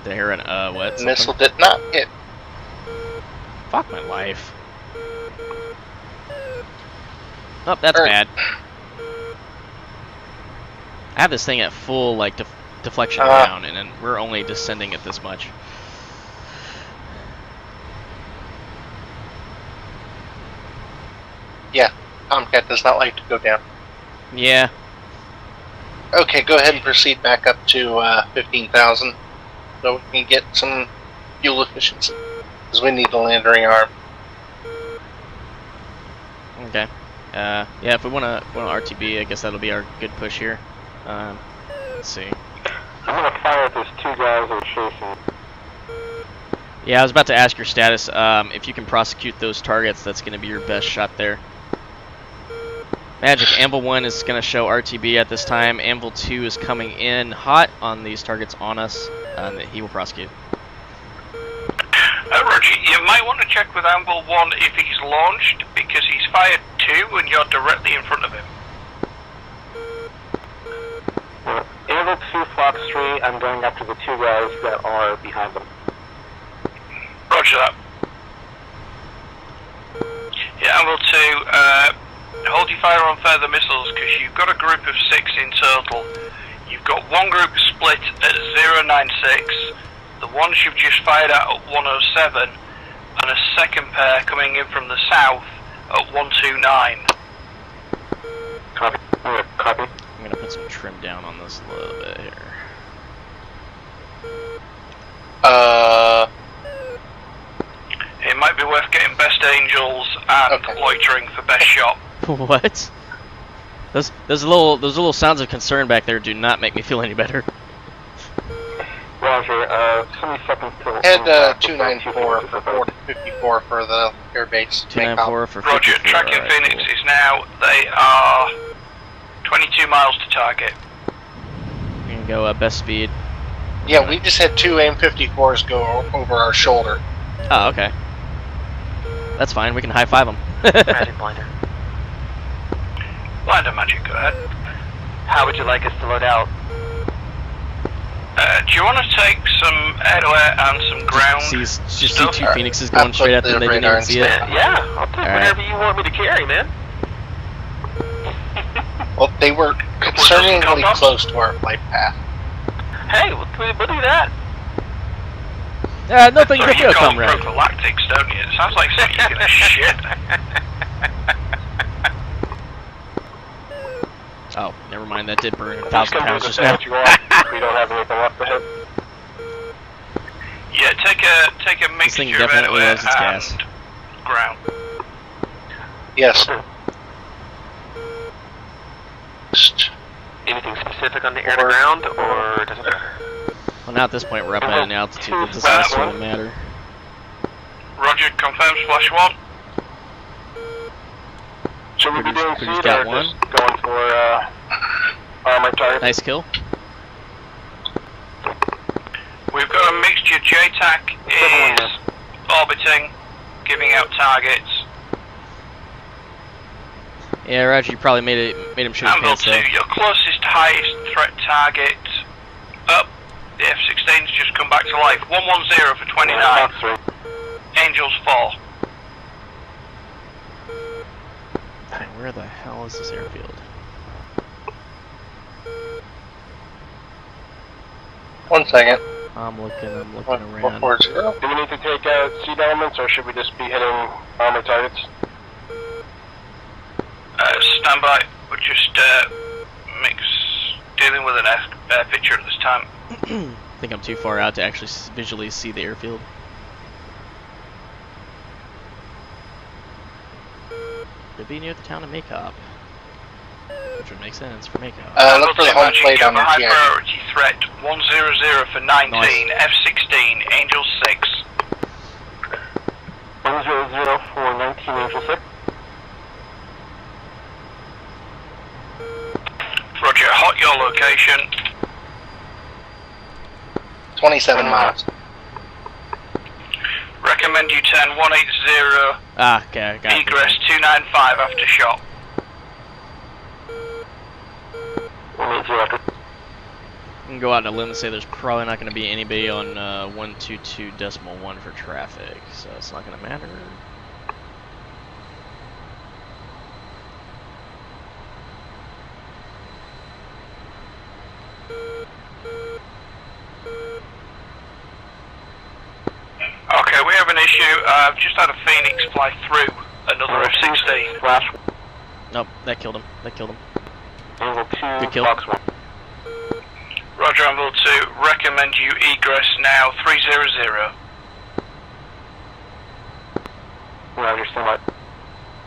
Did I hear an what? Something? missile did not hit. Fuck my life. Oh, that's Alright. bad. I have this thing at full like deflection down, and then we're only descending at this much. Yeah, Tomcat does not like to go down. Yeah. Okay, go ahead and proceed back up to 15,000 so we can get some fuel efficiency. Because we need the landing arm. Okay. Yeah, if we want to RTB, I guess that'll be our good push here. Let's see. I'm gonna fire at those 2 guys that are chasing. Yeah, I was about to ask your status. If you can prosecute those targets, that's going to be your best shot there. Magic, Anvil 1 is going to show RTB at this time. Anvil 2 is coming in hot on these targets on us. He will prosecute. Roger, you might want to check with Anvil 1 if he's launched, because he's fired 2 and you're directly in front of him. Anvil 2, Fox 3, I'm going after the 2 guys that are behind them. Roger that. Yeah, Anvil 2, hold your fire on further missiles, because you've got a group of 6 in total. You've got one group split at 096, the ones you've just fired at 107, and a second pair coming in from the south at 129. Copy. Copy. I'm going to put some trim down on this a little bit here. It might be worth getting best angels and loitering for best shot. What? Those little sounds of concern back there do not make me feel any better. Roger, how many seconds till... Head 294 for 454 for the airbase. 294 for 54. Roger, tracking alright, Phoenix cool. is now, they are 22 miles to target. We can go best speed. Yeah, we just had 2 AIM-54s go over our shoulder. Oh, okay. That's fine, we can high-five them. Magic blinder. Blinder magic, go ahead. How would you like us to load out? Do you want to take some air-to-air and some ground Just see stuff? two Phoenixes going straight at them, they didn't even see it. Yeah, I'll take whatever you want me to carry, man. Well, they were concerningly close to our flight path. Hey, we'll do that. Nothing Sorry, but you no, call comrade. prophylactics, don't you? It sounds like something you're gonna shit. Oh, never mind, that did burn 1,000 pounds just now. We don't have anything left to hit. Yeah, take a This thing mixture of definitely air-to-air loves its gas. and ground. Yes. Anything specific on the air to ground, or does it matter? Well, now at this point we're up at an altitude that doesn't necessarily matter. Roger, confirm splash 1. Should we be doing Produce seed got or one. just going for armor target? Nice kill. We've got a mixture. JTAC is orbiting, giving out targets. Yeah, Roger, you probably made him shoot his Anvil pants 2, though. your closest highest threat target up. The F-16's just come back to life. 110 for 29. Angels 4. Where the hell is this airfield? One second. I'm looking around. 440. Do we need to take out seed elements, or should we just be hitting armor targets? Stand by. We're just dealing with an air picture at this time. I think I'm too far out to actually visually see the airfield. Could be near the town of Maycop, which would make sense for Maycop. Look for the home plate on your high GI. priority threat. 100 for 19. Nice. F-16. Angel 6. 100 for 19 Angel 6. Roger. Hot your location. 27 miles. Recommend you turn 180. Ah, okay, I got it. Egress 295 after shot. I can go out on a limb and say there's probably not going to be anybody on 122.1 for traffic, so it's not going to matter. Okay, we have an issue. I've just had a Phoenix fly through another F-16. Flash. Nope, that killed him. That killed him. Angle 2, Good kill. Fox 1. Roger, Anvil 2. Recommend you egress now. 300. Roger, stand by.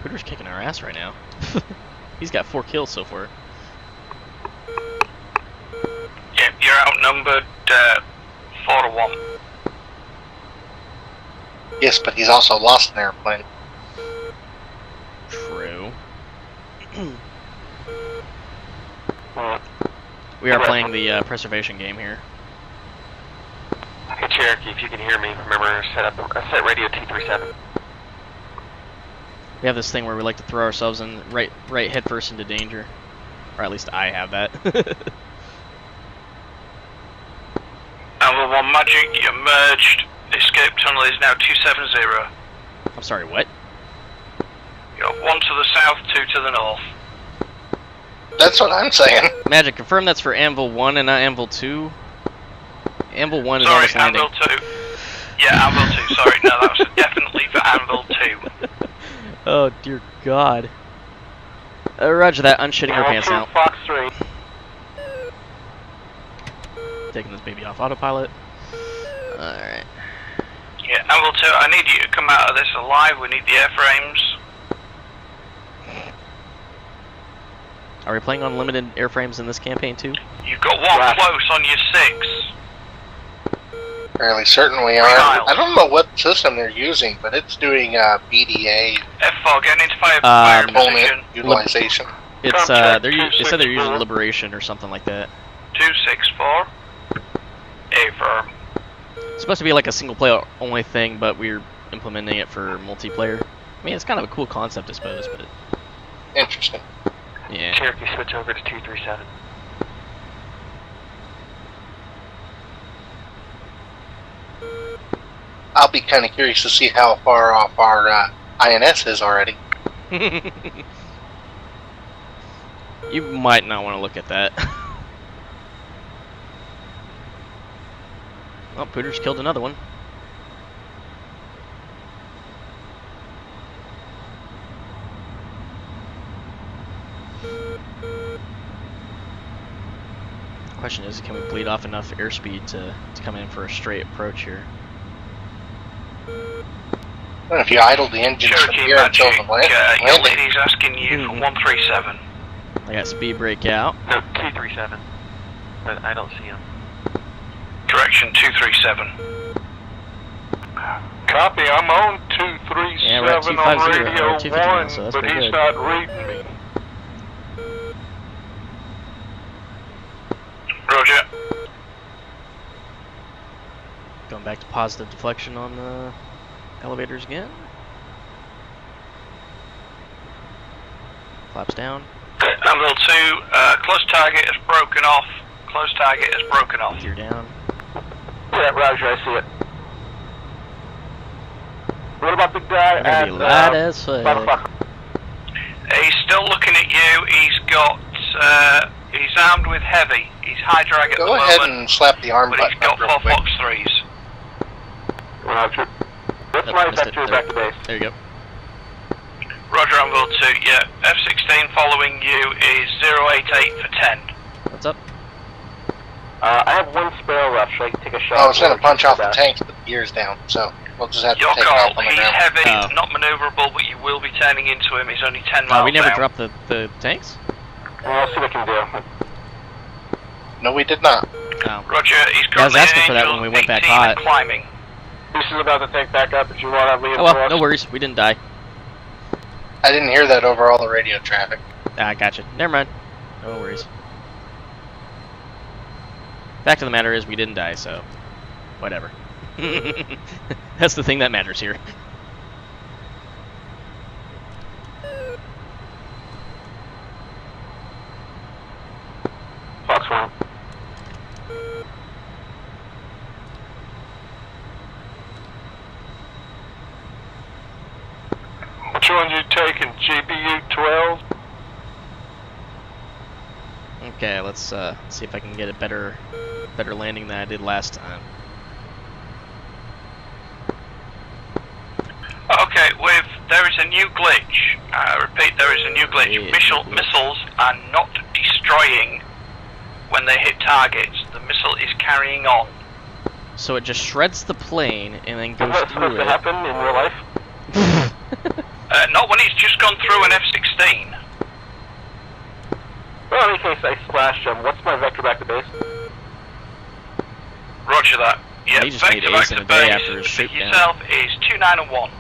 Hooter's kicking our ass right now. He's got 4 kills so far. Yep, you're outnumbered 4 to 1. Yes, but he's also lost an airplane. True. We are playing the preservation game here. Hey Cherokee, if you can hear me, remember set radio T37. We have this thing where we like to throw ourselves in right head first into danger. Or at least I have that. Anvil 1 Magic, you merged. Escape tunnel is now 270. I'm sorry, what? You got 1 to the south, 2 to the north. That's what I'm saying. Magic, confirm that's for Anvil 1 and not Anvil 2. Anvil 1 is on Sorry, this landing. Anvil 2. Yeah, Anvil 2, sorry. No, that was definitely for Anvil 2. Oh dear God. Roger that, unshitting her pants out. Fox 3. Taking this baby off autopilot. Alright. Yeah, Anvil 2, I need you to come out of this alive. We need the airframes. Are we playing on limited airframes in this campaign too? You've got 1 close on your 6. Fairly certain we are. I don't know what system they're using, but it's doing BDA F4, getting into fire component utilization. It's they said they're using Liberation or something like that. 264. Affirm. It's supposed to be like a single player only thing, but we're implementing it for multiplayer. I mean, it's kind of a cool concept, I suppose, but interesting. Yeah. Cherokee, switch over to 237. I'll be kind of curious to see how far off our INS is already. You might not want to look at that. Oh, Pooter's killed another one. Question is, can we bleed off enough airspeed to come in for a straight approach here? Well, if you idle the engines from here until the landing. Your lady's asking you for 137. I got speed brake out. No, 237. But I don't see him. Correction, 237. Copy, I'm on 237 yeah, we're at on radio 1, so that's but pretty he's good. not reading me. Roger. Going back to positive deflection on the elevators again. Flaps down. Anvil 2, close target is broken off. Close target is broken off. Gear down. Yeah, Roger, I see it. What about the guy Gonna be light as fuck. He's still looking at you. He's got, he's armed with heavy. He's high drag at the Go moment. ahead and slap the arm but button he's got up real 4 quick. Fox 3s. Roger. That's Oh, my missed it. vector back to base. There you go. Roger, Anvil 2, yeah. F-16 following you is 088 for 10. What's up? I have one spare left. Should I take a shot? I was going to punch off the tanks, but the gear's down, so we'll just have to Your take it call. off on the He's ground. heavy, Oh. not maneuverable, but you will be turning into him. He's only 10 miles We never out. dropped the tanks? Well, I'll see what I can do. No, we did not. No. Roger, he's Yeah, I was currently asking in for that Angel when we went back 18 hot. and climbing. This is about to take back up if you want to leave Oh well, for us. no worries. We didn't die. I didn't hear that over all the radio traffic. Ah, gotcha. Never mind. No worries. Fact of the matter is, we didn't die, so whatever. That's the thing that matters here. Fox 1. Which one you taking, GBU 12? Okay, let's see if I can get a better landing than I did last time. Okay, there is a new glitch. I repeat, there is a new glitch. Yeah. Missiles are not destroying when they hit targets. The missile is carrying on. So it just shreds the plane and then goes Is that supposed through to it. happen in real life? Not when he's just gone through an F-16. Well, in any case, I splashed him. What's my vector back to base? Roger that. Yeah, he just made vector back ace in to a day base after his for shoot down. yourself is 291.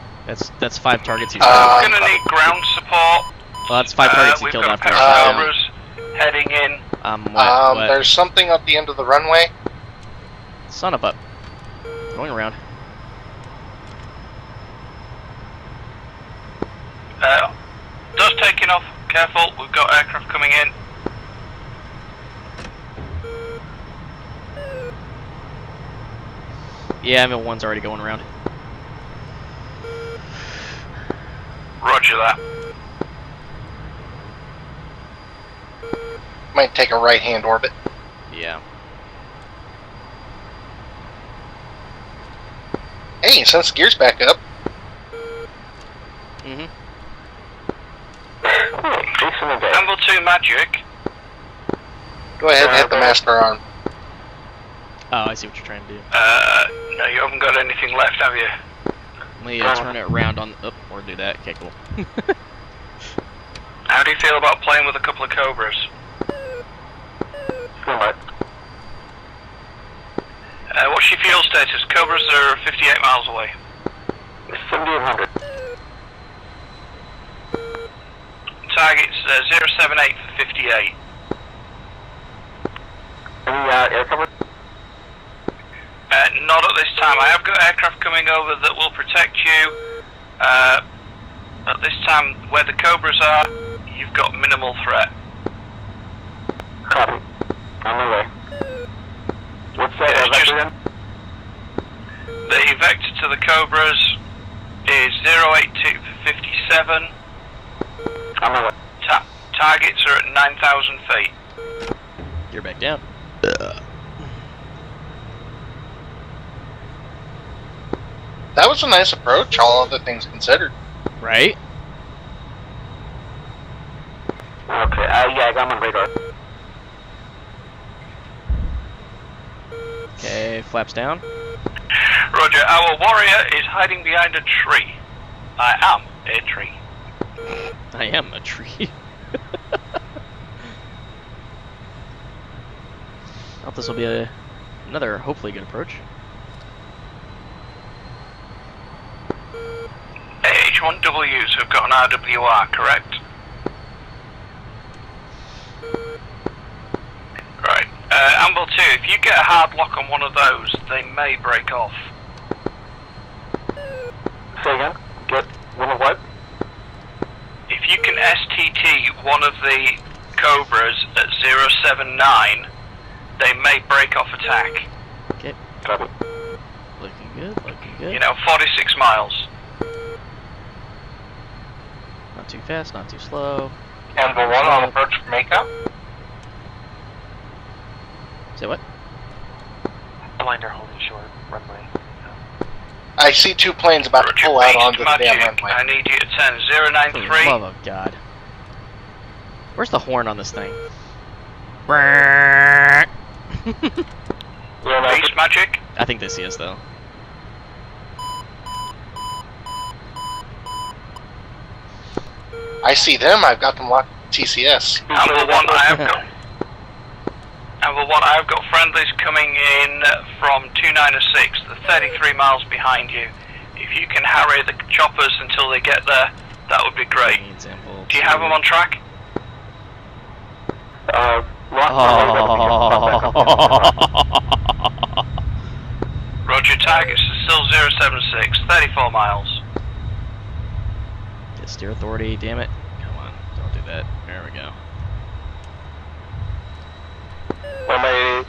That's 5 targets he's We're killed. going to need ground support. Well, that's 5 targets he We've killed got after his shoot down. Cobras heading in. What? There's something at the end of the runway. Son of a... Going around. Does taking off. Careful, we've got aircraft coming in. Yeah, ML1's already going around. Roger that. Might take a right-hand orbit. Yeah. Hey, since gear's back up, Mm-hmm. Decent day. Anvil 2 Magic. go ahead and hit the master arm. Oh, I see what you're trying to do. No, you haven't got anything left, have you? Let me turn it around on... Oh, or do that. Okay, cool. How do you feel about playing with a couple of Cobras? What's your fuel status? Cobras are 58 miles away. 7800. Target's 078 for 58. Any air cover? Not at this time. I have got aircraft coming over that will protect you. At this time, where the Cobras are, you've got minimal threat. Copy. On my way. What's that vector then? The vector to the Cobras is 082 for 57. On my way. Targets are at 9,000 feet. You're back down. That was a nice approach, all other things considered. Right? Okay, yeah, I got him on radar. Okay, flaps down. Roger, our warrior is hiding behind a tree. I am a tree. I am a tree. I hope this will be another hopefully good approach. H1Ws have got an RWR, correct? Right. Amble 2, if you get a hard lock on one of those, they may break off. Say again? Get one of what? If you can STT one of the Cobras at 079, they may break off attack. Okay. Copy. Looking good, looking good. You know, 46 miles. Not too fast, not too slow. Amber 1 on approach from Mako. Say what? Blinder holding short, runway. I see two planes about to pull out onto the damn Magic, runway. I need you to turn For the 093. love of God. Where's the horn on this thing? Beast Magic. I think this is though. I see them, I've got them locked TCS. Amber 1, I have got. Amber 1, I have got friendlies coming in from 296. They're 33 miles behind you. If you can harry the choppers until they get there, that would be great. Do you have them on track? Roger, targets are still 076, 34 miles. Get steer authority, damn it. Come on, don't do that. There we go. Runway.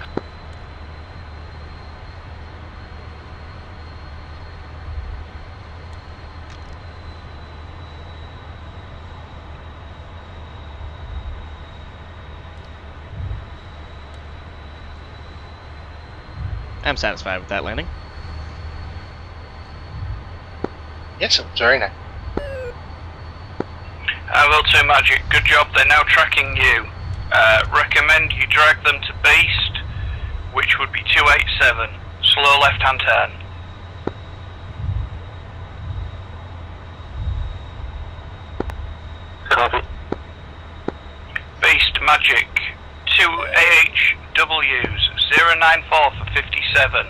I'm satisfied with that landing. Yes, it was very nice. I will say Magic, good job, they're now tracking you. Recommend you drag them to Beast, which would be 287. Slow left hand turn. Copy. Beast Magic, 2 AHWs, 094 for 57.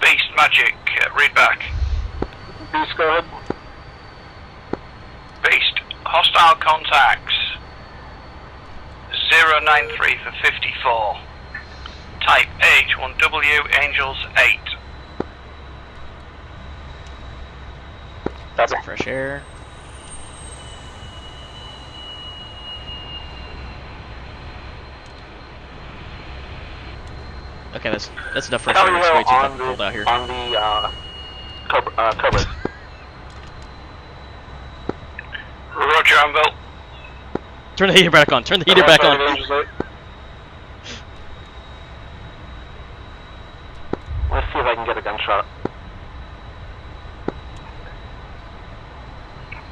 Beast Magic, read back. Beast, go ahead. Beast, hostile contacts, 093 for 54. Type AH1W, Angels 8. Got some fresh air. Okay, that's enough fresh air. It's way too fucking cold out here. On the Cobra. Roger, Anvil. Turn the heater back on. Turn the heater back on. Let's see if I can get a gunshot.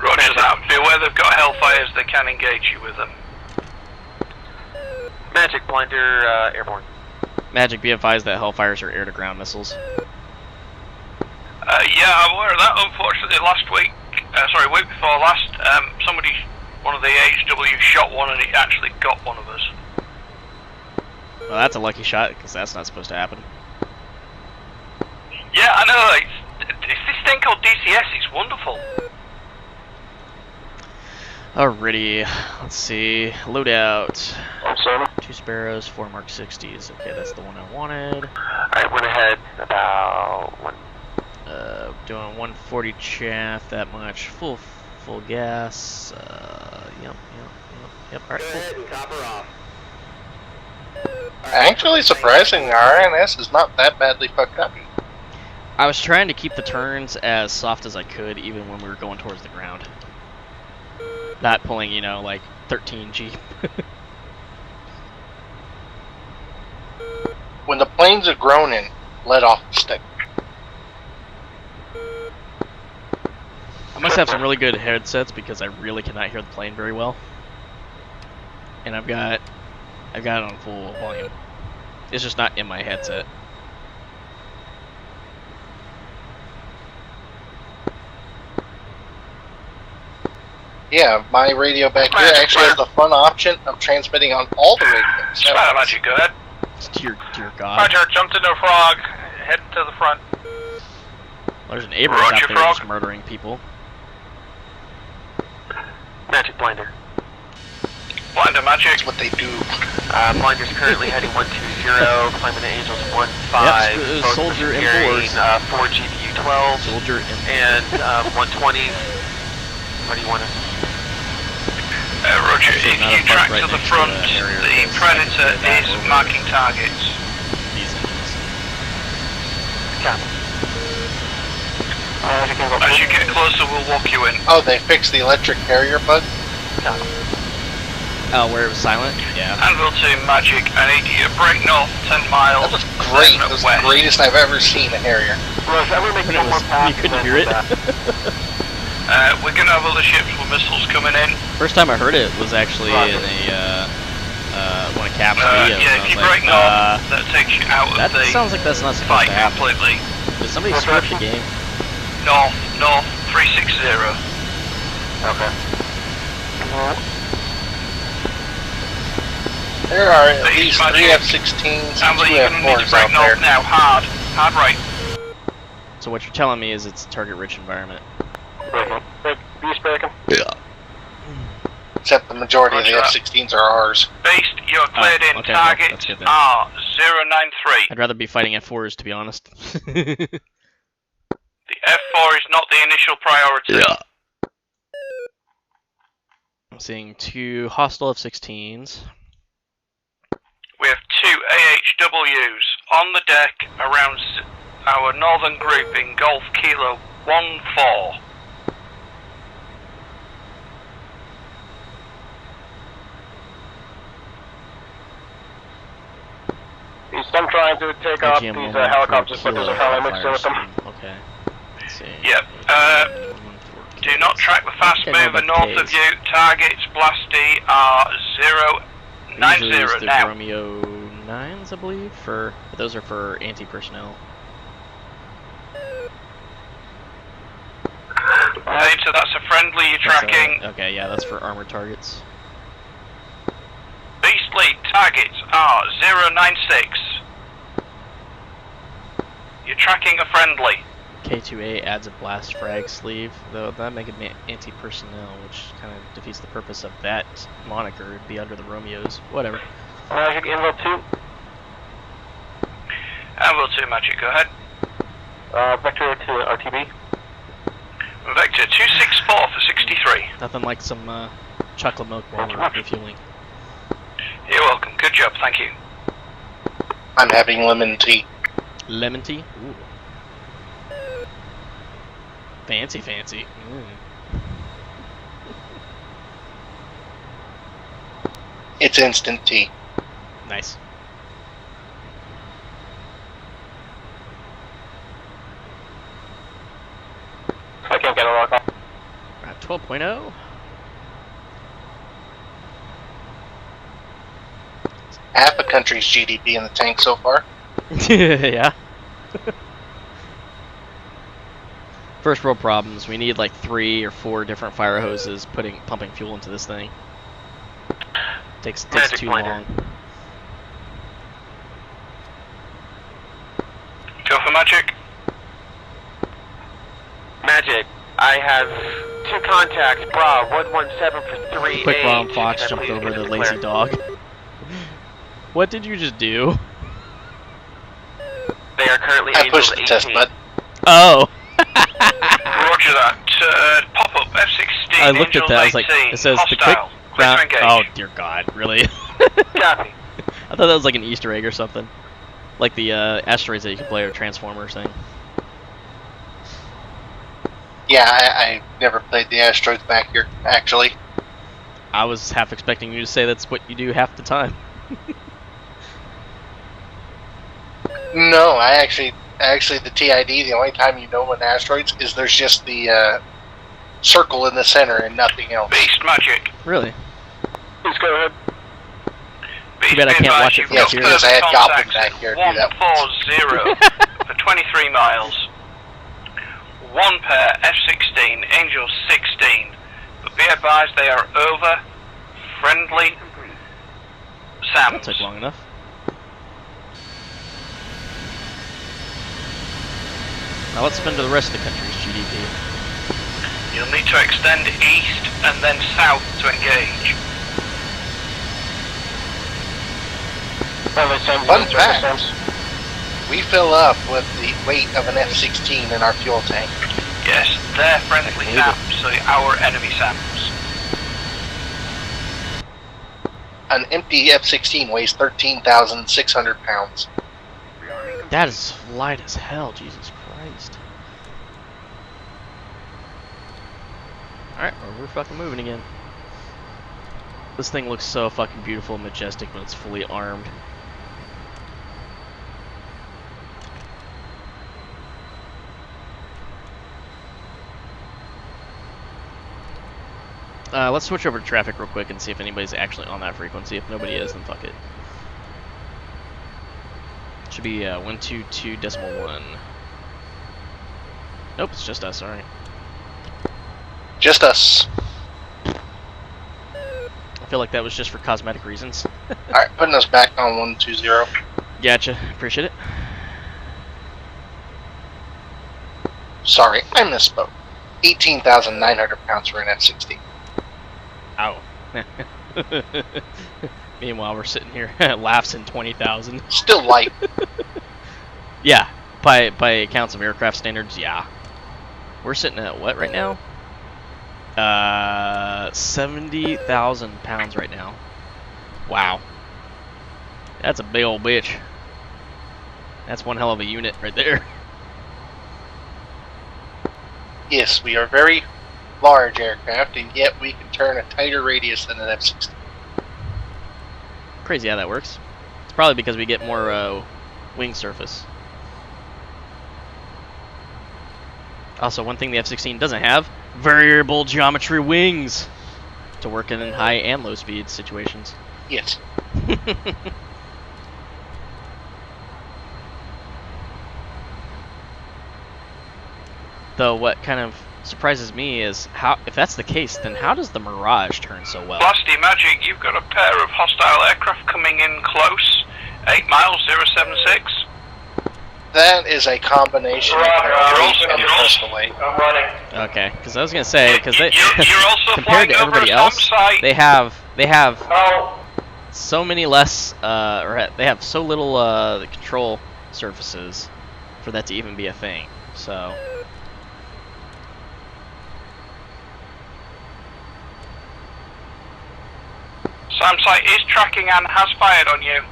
Roger that. Be aware they've got Hellfires, they can engage you with them. Magic, blinder, airborne. Magic, be advised that Hellfires are air-to-ground missiles. Yeah, I'm aware of that. Unfortunately, week before last, somebody One of the HW shot one and it actually got one of us. Well, that's a lucky shot, because that's not supposed to happen. Yeah, I know. It's this thing called DCS. It's wonderful. Alrighty, let's see. Loadout. I'm sorry. 2 Sparrows, 4 Mark 60s. Okay, that's the one I wanted. Alright, went ahead about one. Doing 140 chaff, that much. Full gas. Yep. Alright, cool. Copper off. Actually, surprisingly, our INS is not that badly fucked up. I was trying to keep the turns as soft as I could, even when we were going towards the ground. Not pulling, you know, like 13G. When the planes are groaning, let off the stick. I must have some really good headsets because I really cannot hear the plane very well. And I've got it on full volume. It's just not in my headset. Yeah, my radio back here actually has the fun option of transmitting on all the radios. Spider Magic, go ahead. Dear God. Roger, jumped into a frog. Heading to the front. There's an Abrams Roger, out there frog. just murdering people. Magic blinder. Blinder Magic. That's what they do. Blinder's currently heading 120, climbing to Angels 15. Yep, soldier M4s. 4 GPU 12. Soldier M4. And 120. What do you want to? Roger, if not you a bus track right to the next to front, the area the that's Predator that is over marking targets. These engines. Copy. As you get closer, we'll walk you in. Oh, they fixed the electric carrier bug? Copy. Oh, where it was silent? Yeah. Anvil to Magic, I need you to break north 10 miles. That was great. then That was west. the greatest I've ever seen a Harrier. Rose, I'm gonna make When one it was, more pass. you couldn't hear it. We're gonna have other ships with missiles coming in. First time I heard it was actually in a one of Cap's videos. Yeah, if you break north, that takes you out that of the sounds like that's not supposed fight to happen. completely. Did somebody script the game? North 360. Okay. There are at These least 3 Magic. F-16s and Anvil, 2 you're gonna need to F-4s break out north there. now, hard right. So what you're telling me is it's a target-rich environment. Beast breaking. Yeah. Except the majority of the Roger that. F-16s are ours. Beast, you're cleared in. okay, that's Targets good then. are 093. I'd rather be fighting F4s, to be honest. The F4 is not the initial priority. Yeah. I'm seeing 2 hostile F-16s. We have 2 AHWs on the deck around our northern grouping, Golf Kilo 14. I'm trying to take off AGM these 1 helicopters, for but there's a kilo fellow mixed in with them. fire stream. Okay. Let's see. Yep. Do not track the fast Okay, mover no, north but of you. Targets Blasty are 090 These are the now. Romeo 9s, I believe. But those are for anti-personnel. Data, that's a friendly you're tracking. Okay, yeah, that's for armored targets. Beast lead targets are 096. You're tracking a friendly. K2A adds a blast frag sleeve, though that make it anti-personnel, which kind of defeats the purpose of that moniker. It'd be under the Romeos. Whatever. Magic Invo 2. Anvil 2 Magic, go ahead. Vector to RTB. Vector 264 for 63. Nothing like some chocolate milk while we're refueling. You're welcome. Good job. Thank you. I'm having lemon tea. Lemon tea? Ooh. Fancy. It's instant tea. Nice. I can't get a lock on. We're at 12.0. Half a country's GDP in the tank so far. Yeah. First world problems. We need like 3 or 4 different fire hoses pumping fuel into this thing. Takes too long. Go for Magic. Magic, I have 2 contacts. Bra 117 for 3. Quick Rom Fox jumped over the lazy dog. What did you just do? They are currently I pushed the test button. Oh. Roger that. Pop up F-16. I looked at that. I was like, it says the quick ground. Oh dear God, really? Copy. I thought that was like an Easter egg or something, like the asteroids that you can play or Transformers thing. Yeah, I never played the asteroids back here, actually. I was half expecting you to say that's what you do half the time. No, I actually the TID, the only time you know when asteroids is there's just the circle in the center and nothing else. Beast Magic. Really? Please go ahead. Beast, Too bad I can't watch it from Yes, here. because I had Goblin back here to do that. 140 for 23 miles. 1 pair F-16, Angel 16. But be advised they are over friendly SAMs. That took long enough. Now let's spin to the rest of the country's GDP. You'll need to extend east and then south to engage. Fun fact, we fill up with the weight of an F-16 in our fuel tank. Yes, they're friendly SAMs, so our enemy SAMs. An empty F-16 weighs 13,600 pounds. That is light as hell, Jesus Christ. Alright, well, we're fucking moving again. This thing looks so fucking beautiful and majestic when it's fully armed. Let's switch over to traffic real quick and see if anybody's actually on that frequency. If nobody is, then fuck it. Should be 122.1. Nope, it's just us, alright. Just us. I feel like that was just for cosmetic reasons. Alright, putting us back on 120. Gotcha, appreciate it. Sorry, I misspoke. 18,900 pounds for an F-16. Ow. Meanwhile, we're sitting here, laughs in 20,000. Still light. Yeah, by accounts of aircraft standards, yeah. We're sitting at what right now? 70,000 pounds right now. Wow. That's a big old bitch. That's one hell of a unit right there. Yes, we are very large aircraft, and yet we can turn a tighter radius than an F-16. Crazy how that works. It's probably because we get more wing surface. Also, one thing the F-16 doesn't have, variable geometry wings to work in high and low speed situations. Yes. Though what kind of surprises me is how, if that's the case, then how does the Mirage turn so well? Blasty Magic, you've got a pair of hostile aircraft coming in close. 8 miles, 076. That is a combination of aircraft and personal weight. I'm running. Okay, because I was gonna say, because they You're also compared to flying over everybody a else, SAM site. they have Oh, so many less, or they have so little control surfaces for that to even be a thing. So. SAM site is tracking and has fired on you.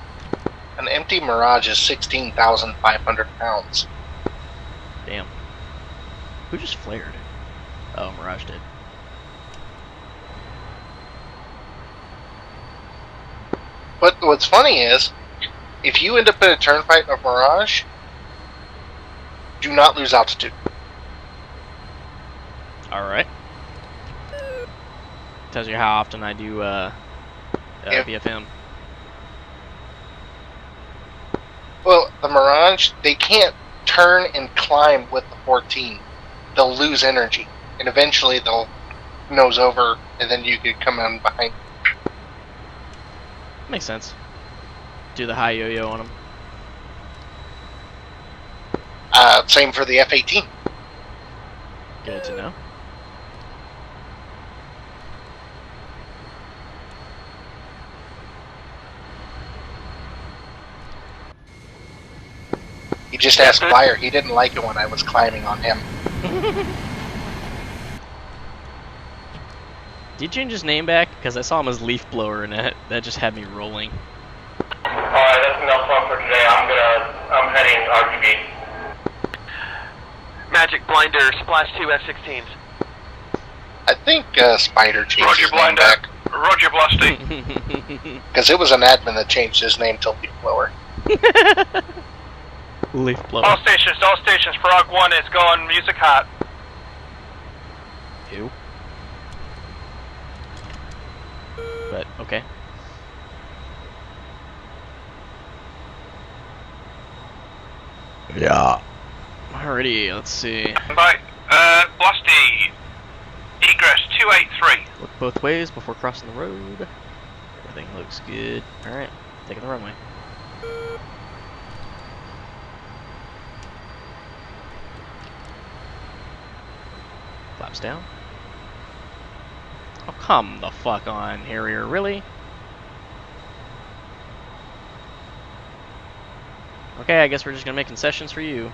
An empty Mirage is 16,500 pounds. Damn. Who just flared? Oh, Mirage did. But what's funny is, if you end up in a turn fight of Mirage, do not lose altitude. Alright. Tells you how often I do BFM. Well, the Mirage, they can't turn and climb with the 14. they'll lose energy, and eventually they'll nose over, and then you could come in behind. Makes sense. Do the high yo-yo on them. Same for the F-18. Good to know. He just asked Fire. He didn't like it when I was climbing on him. Did he change his name back? Because I saw him as Leaf Blower, and that just had me rolling. Alright, that's enough fun for today. I'm heading RGB. Magic Blinder, Splash 2 F-16s. I think Spider changed Roger his name Blinder. back. Roger Blasty. Because it was an admin that changed his name to Leaf Blower. Leaf Blower. All stations, Frog 1 is going music hot. Ew. But, okay. Yeah. Alrighty, let's see. Right, Blasty. Egress 283. Look both ways before crossing the road. Everything looks good. Alright, taking the runway. Flaps down. Oh, come the fuck on, Harrier, really? Okay, I guess we're just gonna make concessions for you.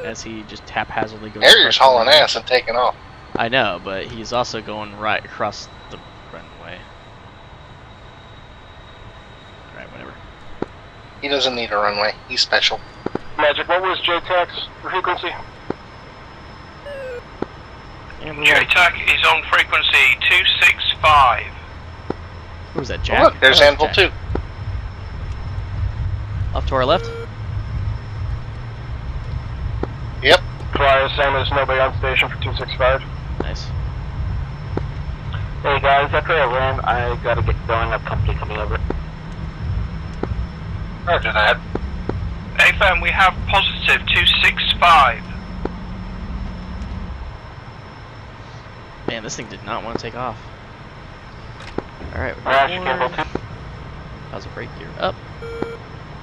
As he just haphazardly goes. Harrier's hauling ass and taking off. I know, but he's also going right across the runway. Alright, whatever. He doesn't need a runway. He's special. Magic, what was JTAC's frequency? JTAC is on frequency 265. Who was that, Oh, Jack? look, there's Oh, that's Anvil Jack. too. Off to our left. Yep. Flyer, same as nobody on station for 265. Nice. Hey guys, after I land, I gotta get going. Up company coming over. Roger that. AFM, we have positive 265. Man, this thing did not want to take off. Alright, we're Magic, Anvil 2. how's the brake gear up?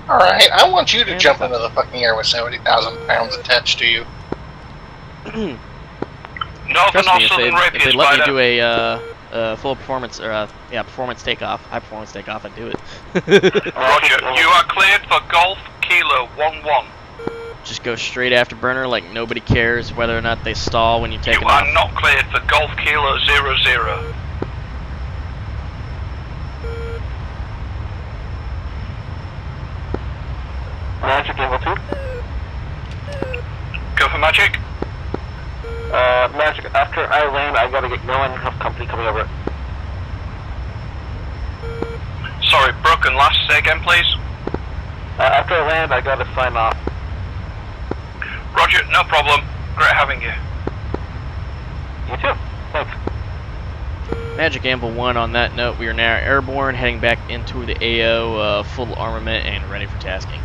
Alright, I want you to jump into the fucking air with 70,000 pounds attached to you. Northern Trust or me, Southern if Rapier they let me Spider. do a full performance, or performance takeoff, high performance takeoff, I'd do it. Roger, you are cleared for Golf Kilo 11. Just go straight after burner like nobody cares whether or not they stall when you take You them off. are not cleared for Golf Kilo 00. Magic, Anvil 2. Go for Magic. Magic, after I land, I gotta get going. Have company coming over. Sorry, broken last. Say again, please. After I land, I gotta sign off. Roger, no problem. Great having you. You too. Thanks. Magic Anvil 1 on that note, we are now airborne, heading back into the AO, full armament and ready for tasking.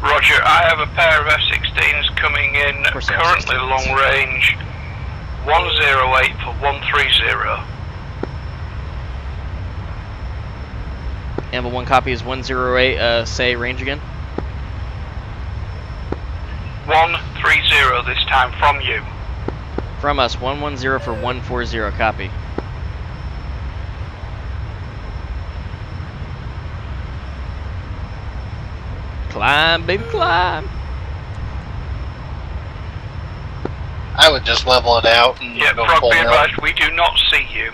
Roger, I have a pair of F-16s coming in, course I have currently 16s. long range, 108 for 130. Anvil 1 copy is 108, say range again. 130 this time from you. From us, 110 for 140, copy. Climb, baby, climb. I would just level it out and Yeah, go Frog, full be mill. advised, we do not see you.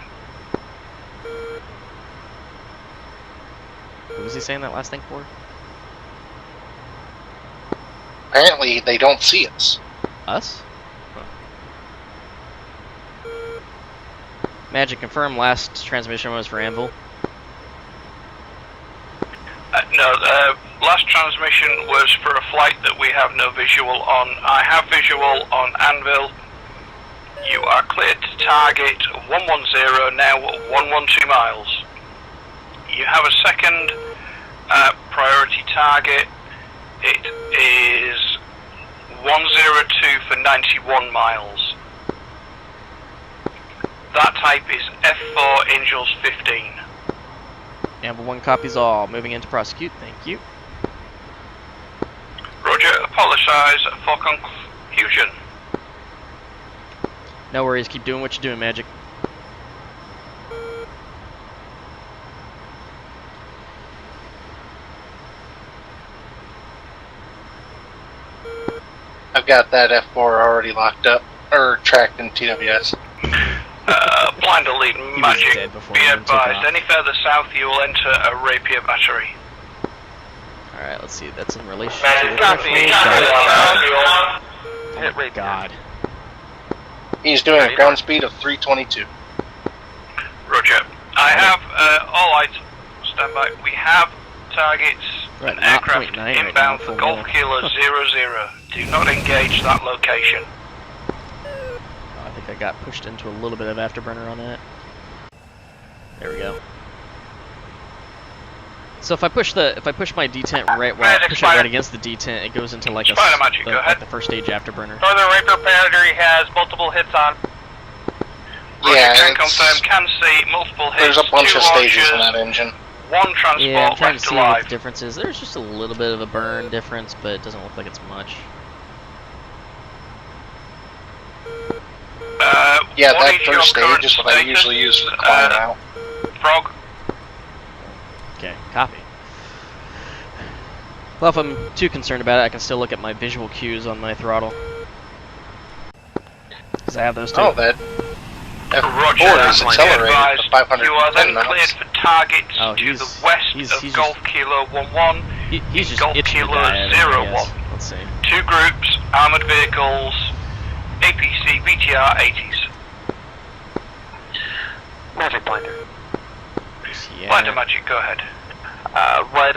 What was he saying that last thing for? Apparently, they don't see us. Us? Huh. Magic, confirm last transmission was for Anvil. No, last transmission was for a flight that we have no visual on. I have visual on Anvil. You are cleared to target 110, now 112 miles. You have a second priority target It is 102 for 91 miles. That type is F4 Angels 15. Amber 1 copies all. Moving into prosecute. Thank you. Roger, apologise for confusion. No worries. Keep doing what you're doing, Magic. I've got that F4 already locked up, or tracked in TWS. Blinder lead Magic, dead before be he even took advised, off. any further south you will enter a rapier battery. Alright, let's see. That's in relation Magic, to copy. Oh my god. He's doing a ground speed of 322. Roger. I have all items. Stand by. We have targets Right, and aircraft 0.9 right now, inbound for full Golf minute. Kilo 00. Do not engage that location. Oh, I think I got pushed into a little bit of afterburner on that. There we go. So if I push my detent right, well, I push it right against the detent, it goes into like Spider Magic, go ahead. like the first stage afterburner. Northern Rapier battery has multiple hits on. Roger, Yeah, can it's- confirm, can see multiple hits, There's a bunch 2 of stages in launches, that engine. 1 transport Yeah, I'm trying to left see what alive. the difference is. There's just a little bit of a burn difference, but it doesn't look like it's much. Yeah, what that is your first stage current is what I status? usually use for climb out. Frog, Okay, copy. Well, if I'm too concerned about it, I can still look at my visual cues on my throttle. Because I have those too. Oh, that Roger, F4 is be accelerated advised, to 510 you are then knots. cleared for targets Oh, to he's- the west he's of just- Golf Kilo 11. He's just Golf itching to Kilo die, I 01. guess. Let's see. 2 groups, armoured vehicles, APC BTR 80s. Magic blinder. Yeah. Blinder Magic, go ahead. What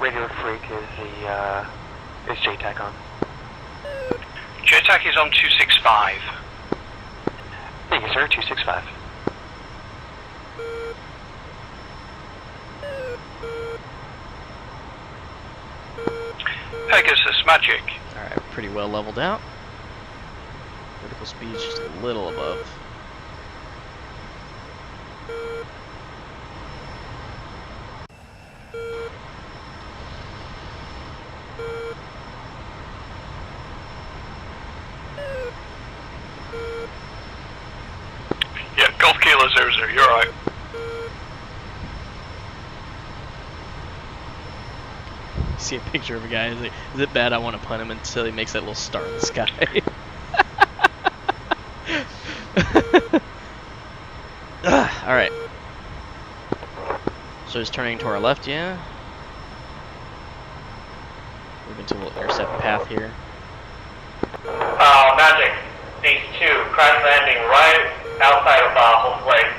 radio freak is JTAC on? JTAC is on 265. Thank you, sir. 265. Pegasus Magic. Alright, pretty well leveled out. Vertical speed's just a little above. Yeah, Golf Kilo 00, you're right. See a picture of a guy, is it bad I want to punt him until he makes that little star in the sky? Alright. So he's turning to our left, yeah? Moving to a little intercept path here. Magic. These 2. Crash landing right outside of Wolf Lake.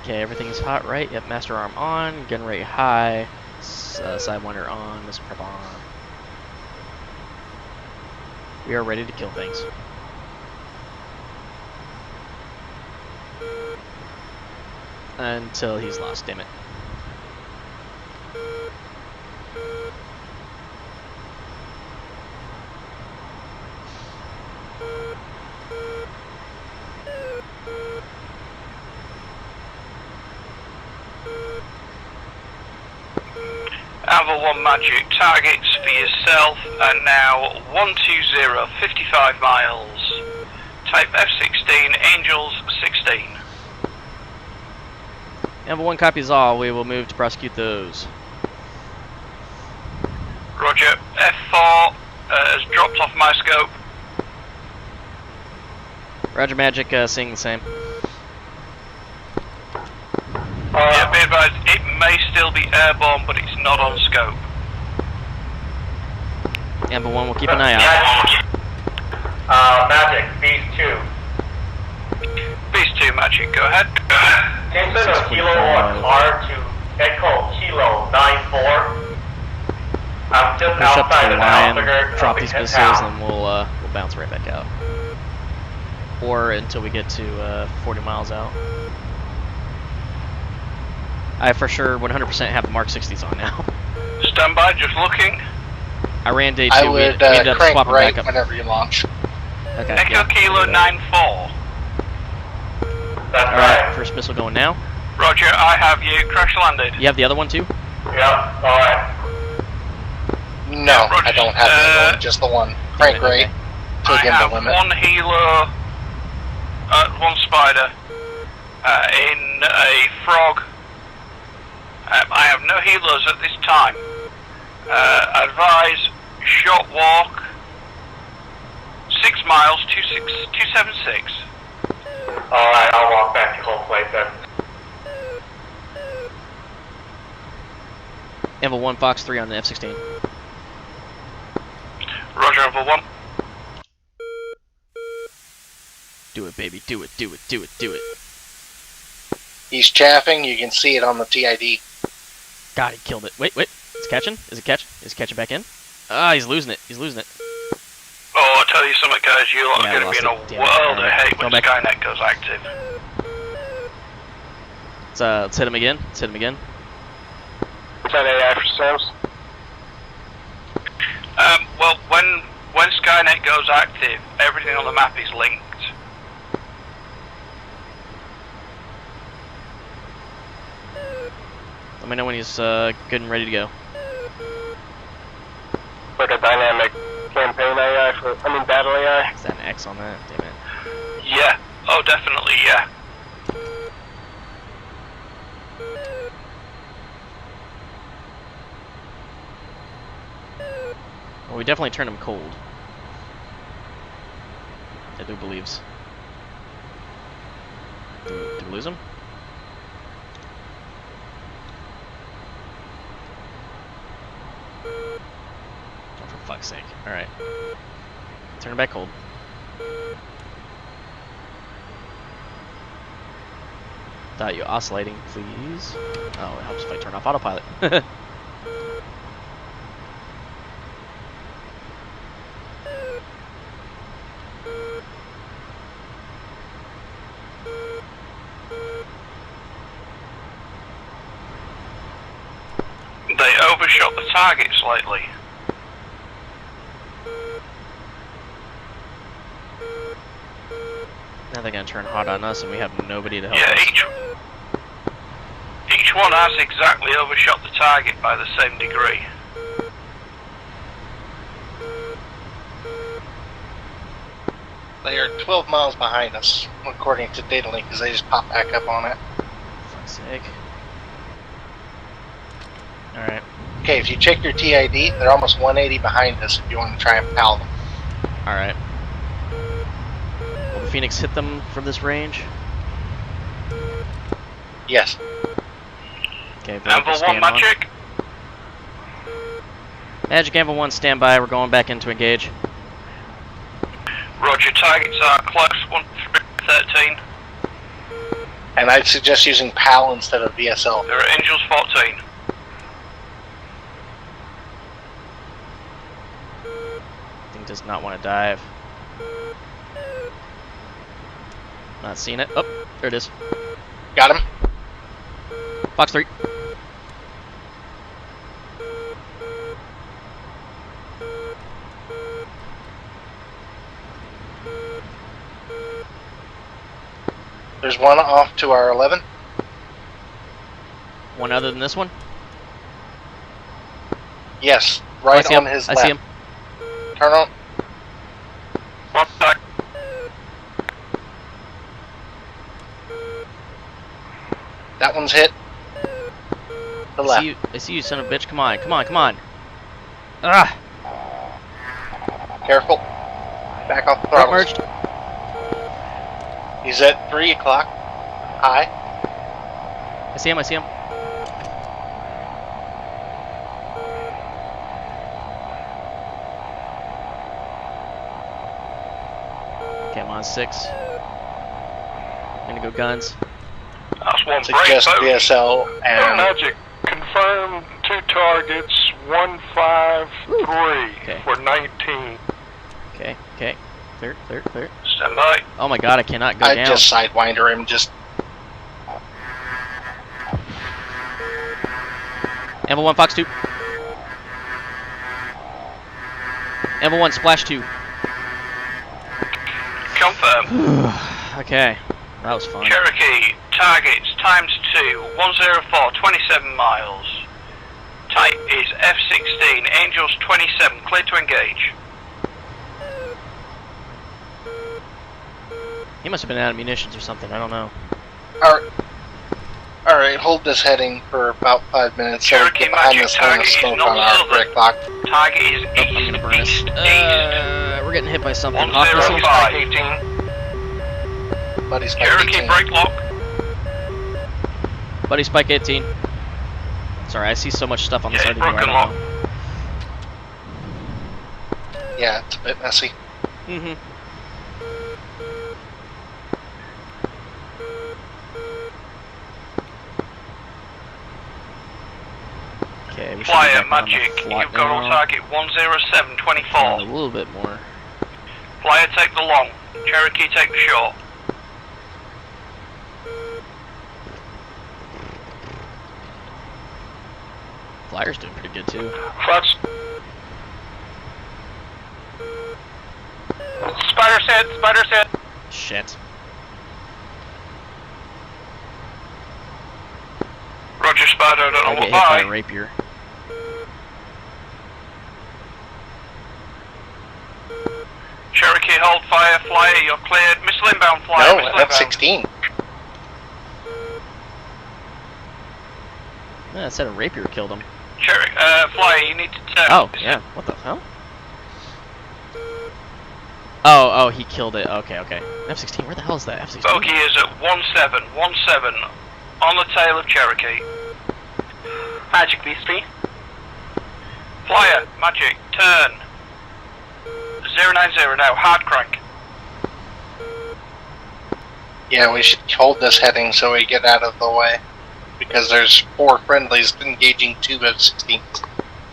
Okay, everything's hot, right? Yep, master arm on, gun rate high, sidewinder on, missile prep on. We are ready to kill things. Until he's lost, damn it. Alpha 1 Magic, targets for yourself are now 120, 55 miles. Type F-16, Angels 16. Alpha 1 copies all, we will move to prosecute those. Roger, F4 has dropped off my scope. Roger Magic, seeing the same. Yeah, be advised, it may still be airborne, but it's not on scope. Amber 1, we'll keep an eye out. Magic. Beast 2. Beast 2 Magic, go ahead. Send a Kilo 1 car to Echo Kilo 94. I'm just Push up to outside the of line, Alphager. drop these missiles, and we'll bounce right back out. Or until we get to 40 miles out. I for sure 100% have the Mark 60s on now. Stand by, just looking. I ran day 2. I we would ended up crank swapping right back up. whenever you launch. Okay. Echo Yeah. Kilo 9-4. Alright, first missile going now. Roger, I have you. Crash landed. You have the other one too? Yeah, alright. No, Roger, I don't have the other one, just the one. Crank right. Okay. Take I in have the limit. one Hilo, one Spider, in a Frog. I have no healers at this time. Advise, short walk, 6 miles, 276. Alright, I'll walk back to home plate then. Envil 1, Fox 3 on the F-16. Roger, Envil 1. Do it, baby. Do it, do it, do it, do it. He's chaffing, you can see it on the TID. God, he killed it. Wait, wait. It's catching? Is it catching? Is it catching back in? Ah, he's losing it. He's losing it. Oh, I'll tell you something, guys. You lot Yeah, are going to be in lost a it. Damn it. world of Alright, hate when go back. Skynet goes active. Let's hit him again. Let's hit him again. Is that AI for sales? Well, when Skynet goes active, everything on the map is linked. Let me know when he's good and ready to go. Like a dynamic campaign AI battle AI? Is that an X on that? Damn it. Yeah. Oh, definitely, yeah. Well, we definitely turned him cold. I do believes. Did we lose him? Oh, for fuck's sake. Alright. Turn him back cold. Thought you oscillating, please. Oh, it helps if I turn off autopilot. They overshot the target slightly. Now they're gonna turn hot on us and we have nobody to help Yeah, us. each one has exactly overshot the target by the same degree. They are 12 miles behind us, according to data link, because they just popped back up on it. Fuck's sake. Alright. Okay, if you check your TID, they're almost 180 behind us if you want to try and pal them. Alright. Will the Phoenix hit them from this range? Yes. Okay, Anvil 1 Magic. Magic Anvil 1, stand by. We're going back in to engage. Roger, targets are close, 1-13. And I'd suggest using PAL instead of VSL. There are Angels 14. Thing does not want to dive. Not seeing it. Oh, there it is. Got him. Fox 3. There's one off to our 11. One other than this one? Yes, right I see on him. his I left. see him. Turn on. That one's hit. The left. I see you, son of a bitch. Come on, come on, come on. Ah! Careful. Back off the Front throttle. merged. He's at 3 o'clock. High. I see him, I see him. Okay, I'm on 6. I'm gonna go guns. That's one break, Suggest folks. VSL Oh, and Magic. Confirm 2 targets, 153 Okay. for 19. Okay, okay. Clear, clear, clear. Stand by. Oh my god, I cannot go I down. just sidewinder him. Just Amble 1, Fox 2. Amble 1, Splash 2. Confirm. Okay, that was fun. Cherokee, targets times 2, 104, 27 miles. Type is F-16, Angels 27, clear to engage. He must have been out of munitions or something, I don't know. Alright, hold this heading for about 5 minutes so we Cherokee get behind Magic, this line of target is smoke not on our silver. correct lock. Target is I'm gonna burn us. east. We're getting hit by something. Hawk 105. missiles. Buddy Spike Cherokee 18. break lock. Buddy Spike 18. Sorry, I see so much stuff on the Yeah, side of the broken right lock. now. Yeah, it's a bit messy. Mm-hmm. Okay, we should be Flyer, back on the Magic, flat you've got on now. target 107, 24. A little bit more. Flyer, take the long. Cherokee, take the short. Flyer's doing pretty good too. Fox. Spider set, spider set. Shit. Roger, Spider, I don't I know get what hit by a by. rapier. Cherokee, hold fire. Flyer, you're cleared. Missile inbound, Flyer. No, missile inbound. F-16. Yeah, it said a rapier killed him. Flyer, you need to turn. Oh, yeah. What the hell? Oh, he killed it. Okay, okay. F-16, where the hell is that F-16? Bogey is at 17, on the tail of Cherokee. Magic V3. Flyer, Magic, turn. 090 now, hard crank. Yeah, we should hold this heading so we get out of the way. Because there's 4 friendlies engaging 2 F-16s.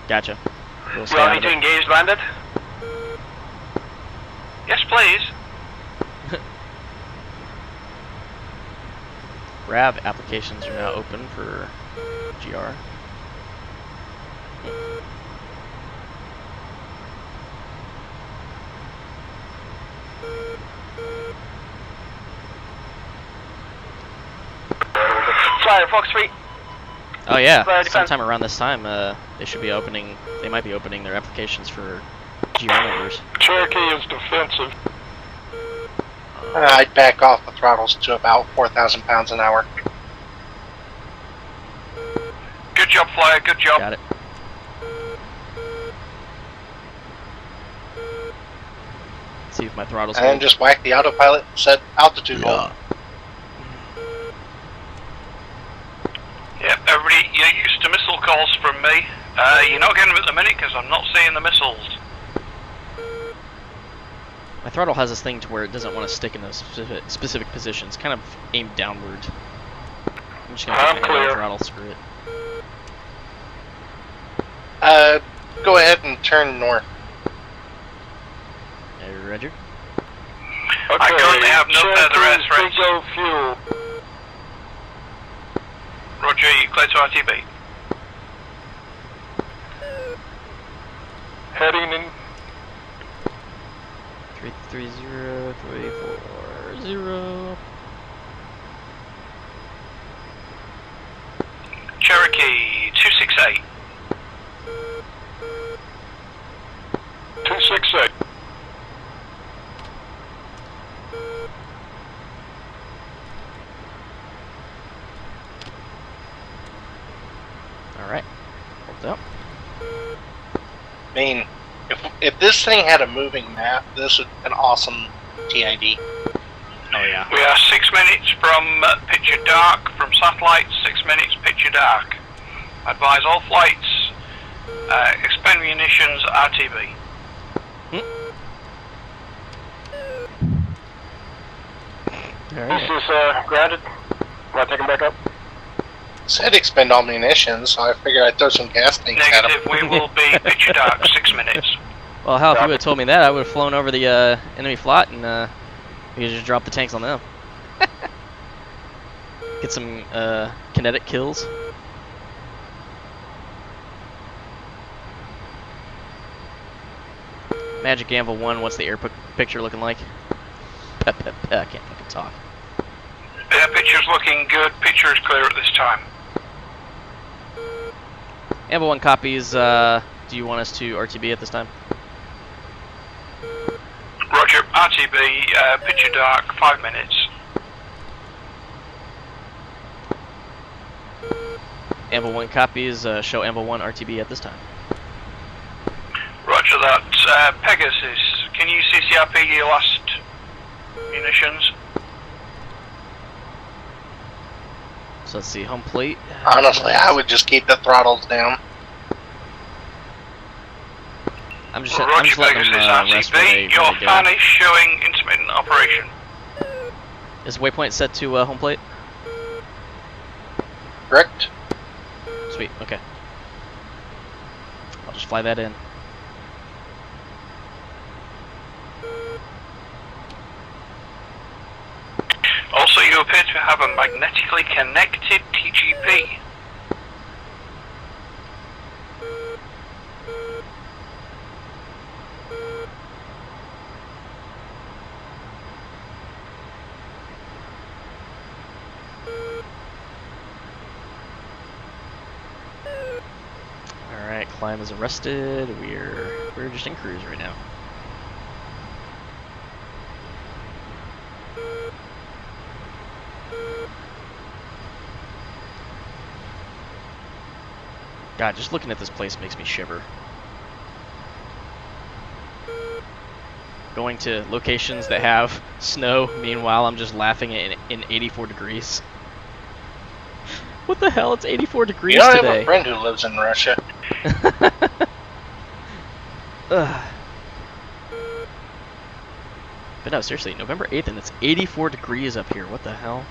Gotcha. We'll stay You out want of me to it. engage landed? Yes, please. Grab applications are now open for GR. Flyer, Fox 3. Oh yeah, Flyer defense. sometime around this time, they should be opening. They might be opening their applications for GR members. Cherokee is defensive. I'd back off the throttles to about 4,000 pounds an hour. Good job, Flyer, good job. Got it. See if my throttle's And just whack the autopilot, set altitude hold. Yep, everybody, you're used to missile calls from me. You're not getting them at the minute because I'm not seeing the missiles. My throttle has this thing to where it doesn't want to stick in those specific positions, kind of aimed downward. I'm just gonna I'm put my hand on the clear. throttle, screw it. Go ahead and turn north. Roger. I currently have no further airstrays. Go fuel. Roger, you clear to RTB. Heading in. 330, 340. Cherokee 268. 268. Alright. Hold up. I mean, if this thing had a moving map, this would be an awesome TID. Oh yeah. We are 6 minutes from picture dark from satellite, 6 minutes picture dark. Advise all flights, expend munitions, RTB. Alright. This is grounded. Want to take him back up? Said expend all munitions, so I figured I'd throw some gas tanks at him. Negative, we will be picture dark, 6 minutes. Well, hell, if you would have told me that, I would have flown over the enemy flot and we could just drop the tanks on them. Get some kinetic kills. Magic Anvil 1, what's the air picture looking like? I can't fucking talk. Picture's looking good. Picture is clear at this time. Anvil 1 copies, do you want us to RTB at this time? Roger, RTB, picture dark, 5 minutes. Anvil 1 copies, show Anvil 1 RTB at this time. Roger that. Pegasus, can you CCRP your last munitions? So let's see, home plate. Honestly, I would just keep the throttles down. I'm just Roger, letting Pegasus, them rest where they RTB, your fan is showing intermittent operation. Is waypoint set to home plate? Correct. Sweet, okay. I'll just fly that in. Also, you appear to have a magnetically connected TGP. Alright, climb is arrested. We're just in cruise right now. God, just looking at this place makes me shiver. Going to locations that have snow, meanwhile I'm just laughing in 84 degrees. What the hell? It's 84 degrees I today. have a friend who lives in Russia. Ugh. But no, seriously, November 8th and it's 84 degrees up here. What the hell?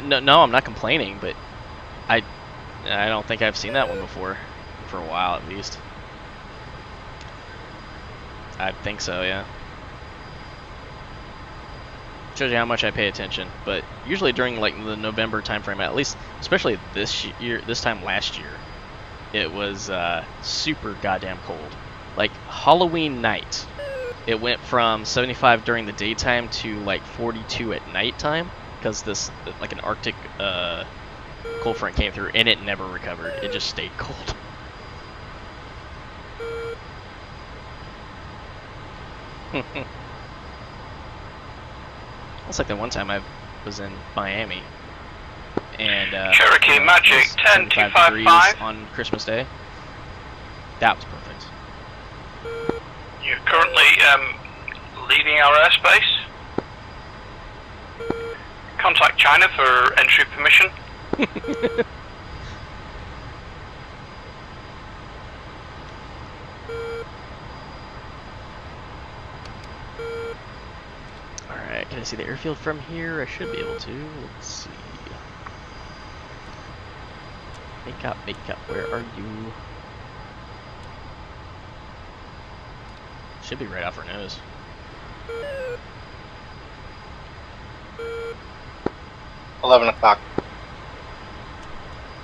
No, I'm not complaining, but I don't think I've seen that one before. For a while, at least. I think so, yeah. Shows you how much I pay attention, but usually during like the November time frame, at least, especially this time last year, it was super goddamn cold. Like Halloween night, it went from 75 during the daytime to like 42 at nighttime because this like an Arctic cold front came through and it never recovered. It just stayed cold. It's like the one time I was in Miami and Cherokee Magic 10255 on Christmas Day. That was perfect. You're currently leaving our airspace. Contact China for entry permission. Alright, can I see the airfield from here? I should be able to. Let's see. Make up, where are you? Should be right off our nose. $11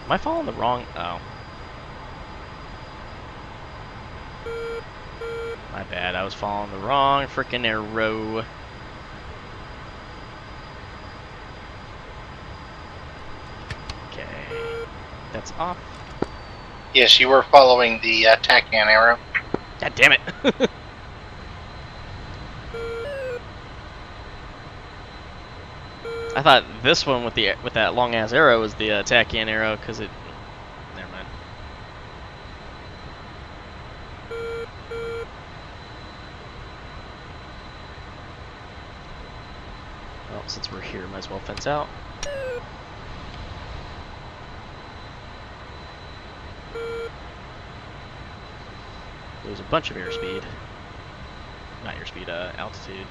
Am I following the wrong? Oh. My bad, I was following the wrong frickin' arrow. Okay. That's off. Yes, you were following the TACAN arrow. God damn it. I thought this one with that long ass arrow was the TACAN arrow because it. Never mind. Well, since we're here, might as well fence out. Lose a bunch of airspeed. Not airspeed, altitude.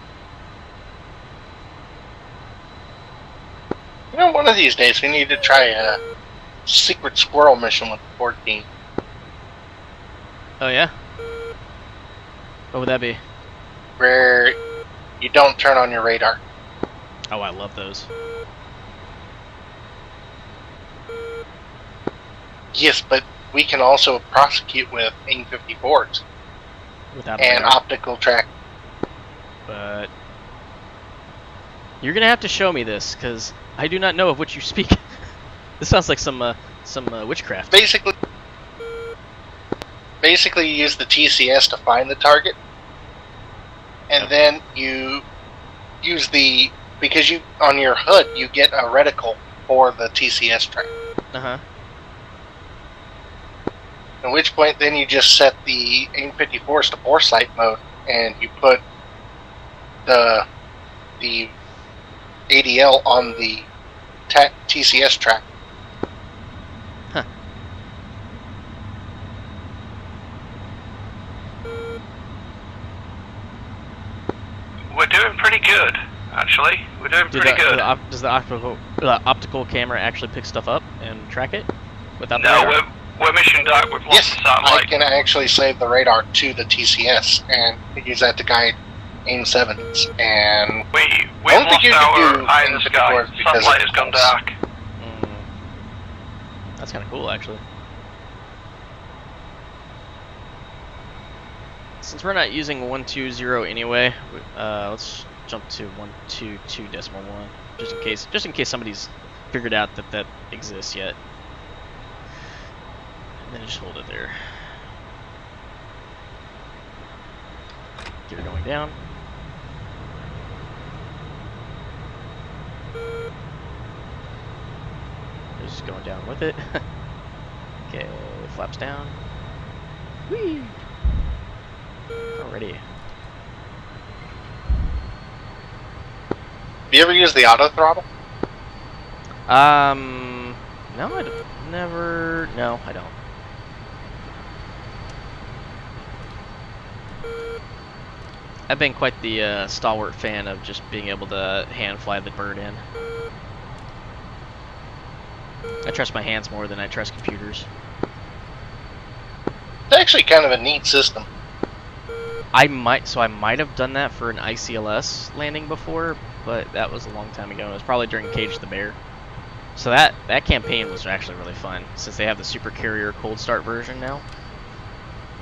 You know, one of these days we need to try a secret squirrel mission with the 14. Oh yeah? What would that be? Where you don't turn on your radar. Oh, I love those. Yes, but we can also prosecute with AIM-54s Without and radar. optical track. But you're gonna have to show me this, because I do not know of which you speak. This sounds like some witchcraft. Basically, you use the TCS to find the target, and then you use because you on your hood you get a reticle for the TCS track. Uh-huh. At which point, then you just set the AIM-54s to foresight mode, and you put the ADL on the TCS track. Huh. We're doing pretty good, actually. We're doing pretty good. Does the optical camera actually pick stuff up and track it without the No, radar? we're mission dark with lots Yes, of I satellite. can actually save the radar to the TCS and use that to guide AIM-7s. And We've I don't think lost you our can do eye in the sky. AIM-54s because Satellite of has gone pulse. dark. That's kind of cool, actually. Since we're not using 120 anyway, let's jump to 122.1, just in case somebody's figured out that exists yet. And then just hold it there. Gear going down. Just going down with it. Okay, flaps down. Whee! Alrighty. Have you ever used the auto throttle? No, never. No, I don't. I've been quite the stalwart fan of just being able to hand fly the bird in. I trust my hands more than I trust computers. It's actually kind of a neat system. I might have done that for an ICLS landing before, but that was a long time ago. It was probably during Cage the Bear. So that campaign was actually really fun, since they have the Super Carrier cold start version now.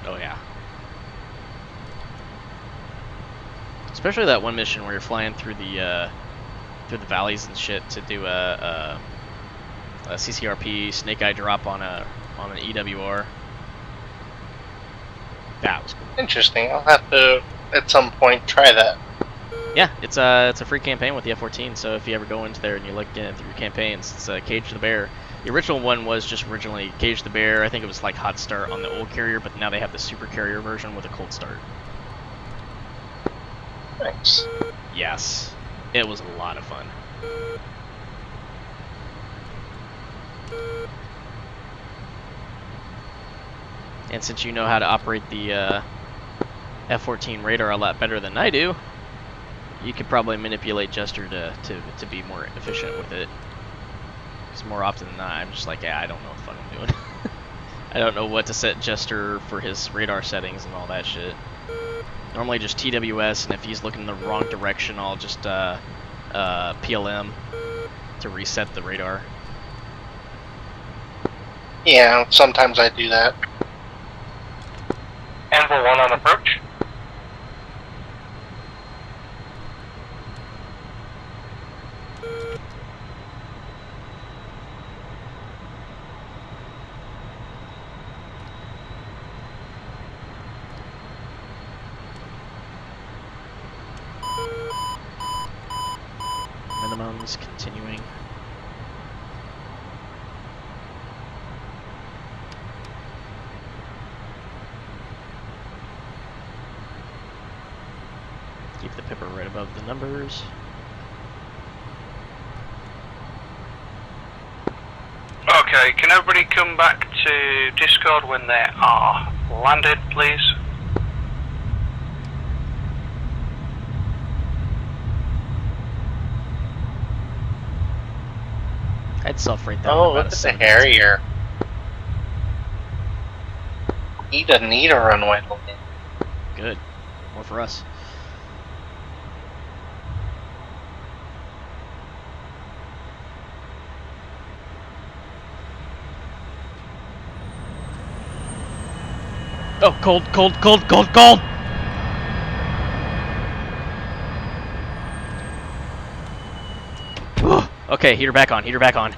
Oh yeah. Especially that one mission where you're flying through the valleys and shit to do a CCRP Snake Eye drop on an EWR. That was cool. Interesting. I'll have to at some point try that. Yeah, it's a free campaign with the F-14. So if you ever go into there and you look in through your campaigns, it's Cage the Bear. The original one was just originally Cage the Bear. I think it was like hot start on the old carrier, but now they have the Super Carrier version with a cold start. Thanks. Yes, it was a lot of fun. And since you know how to operate the F-14 radar a lot better than I do, you could probably manipulate Jester to be more efficient with it. Because more often than not, I'm just like, yeah, I don't know what the fuck I'm doing. I don't know what to set Jester for his radar settings and all that shit. Normally just TWS, and if he's looking in the wrong direction, I'll just PLM to reset the radar. Yeah, sometimes I do that. Anvil 1 on approach. Minimums continuing. Keep the pipper right above the numbers. Okay, can everybody come back to Discord when they are landed, please? I'd self-rate that. Oh, look at the Harrier. He doesn't need a runway. Good. More for us. Oh, cold, cold, cold, cold, cold! Okay, heater back on, heater back on.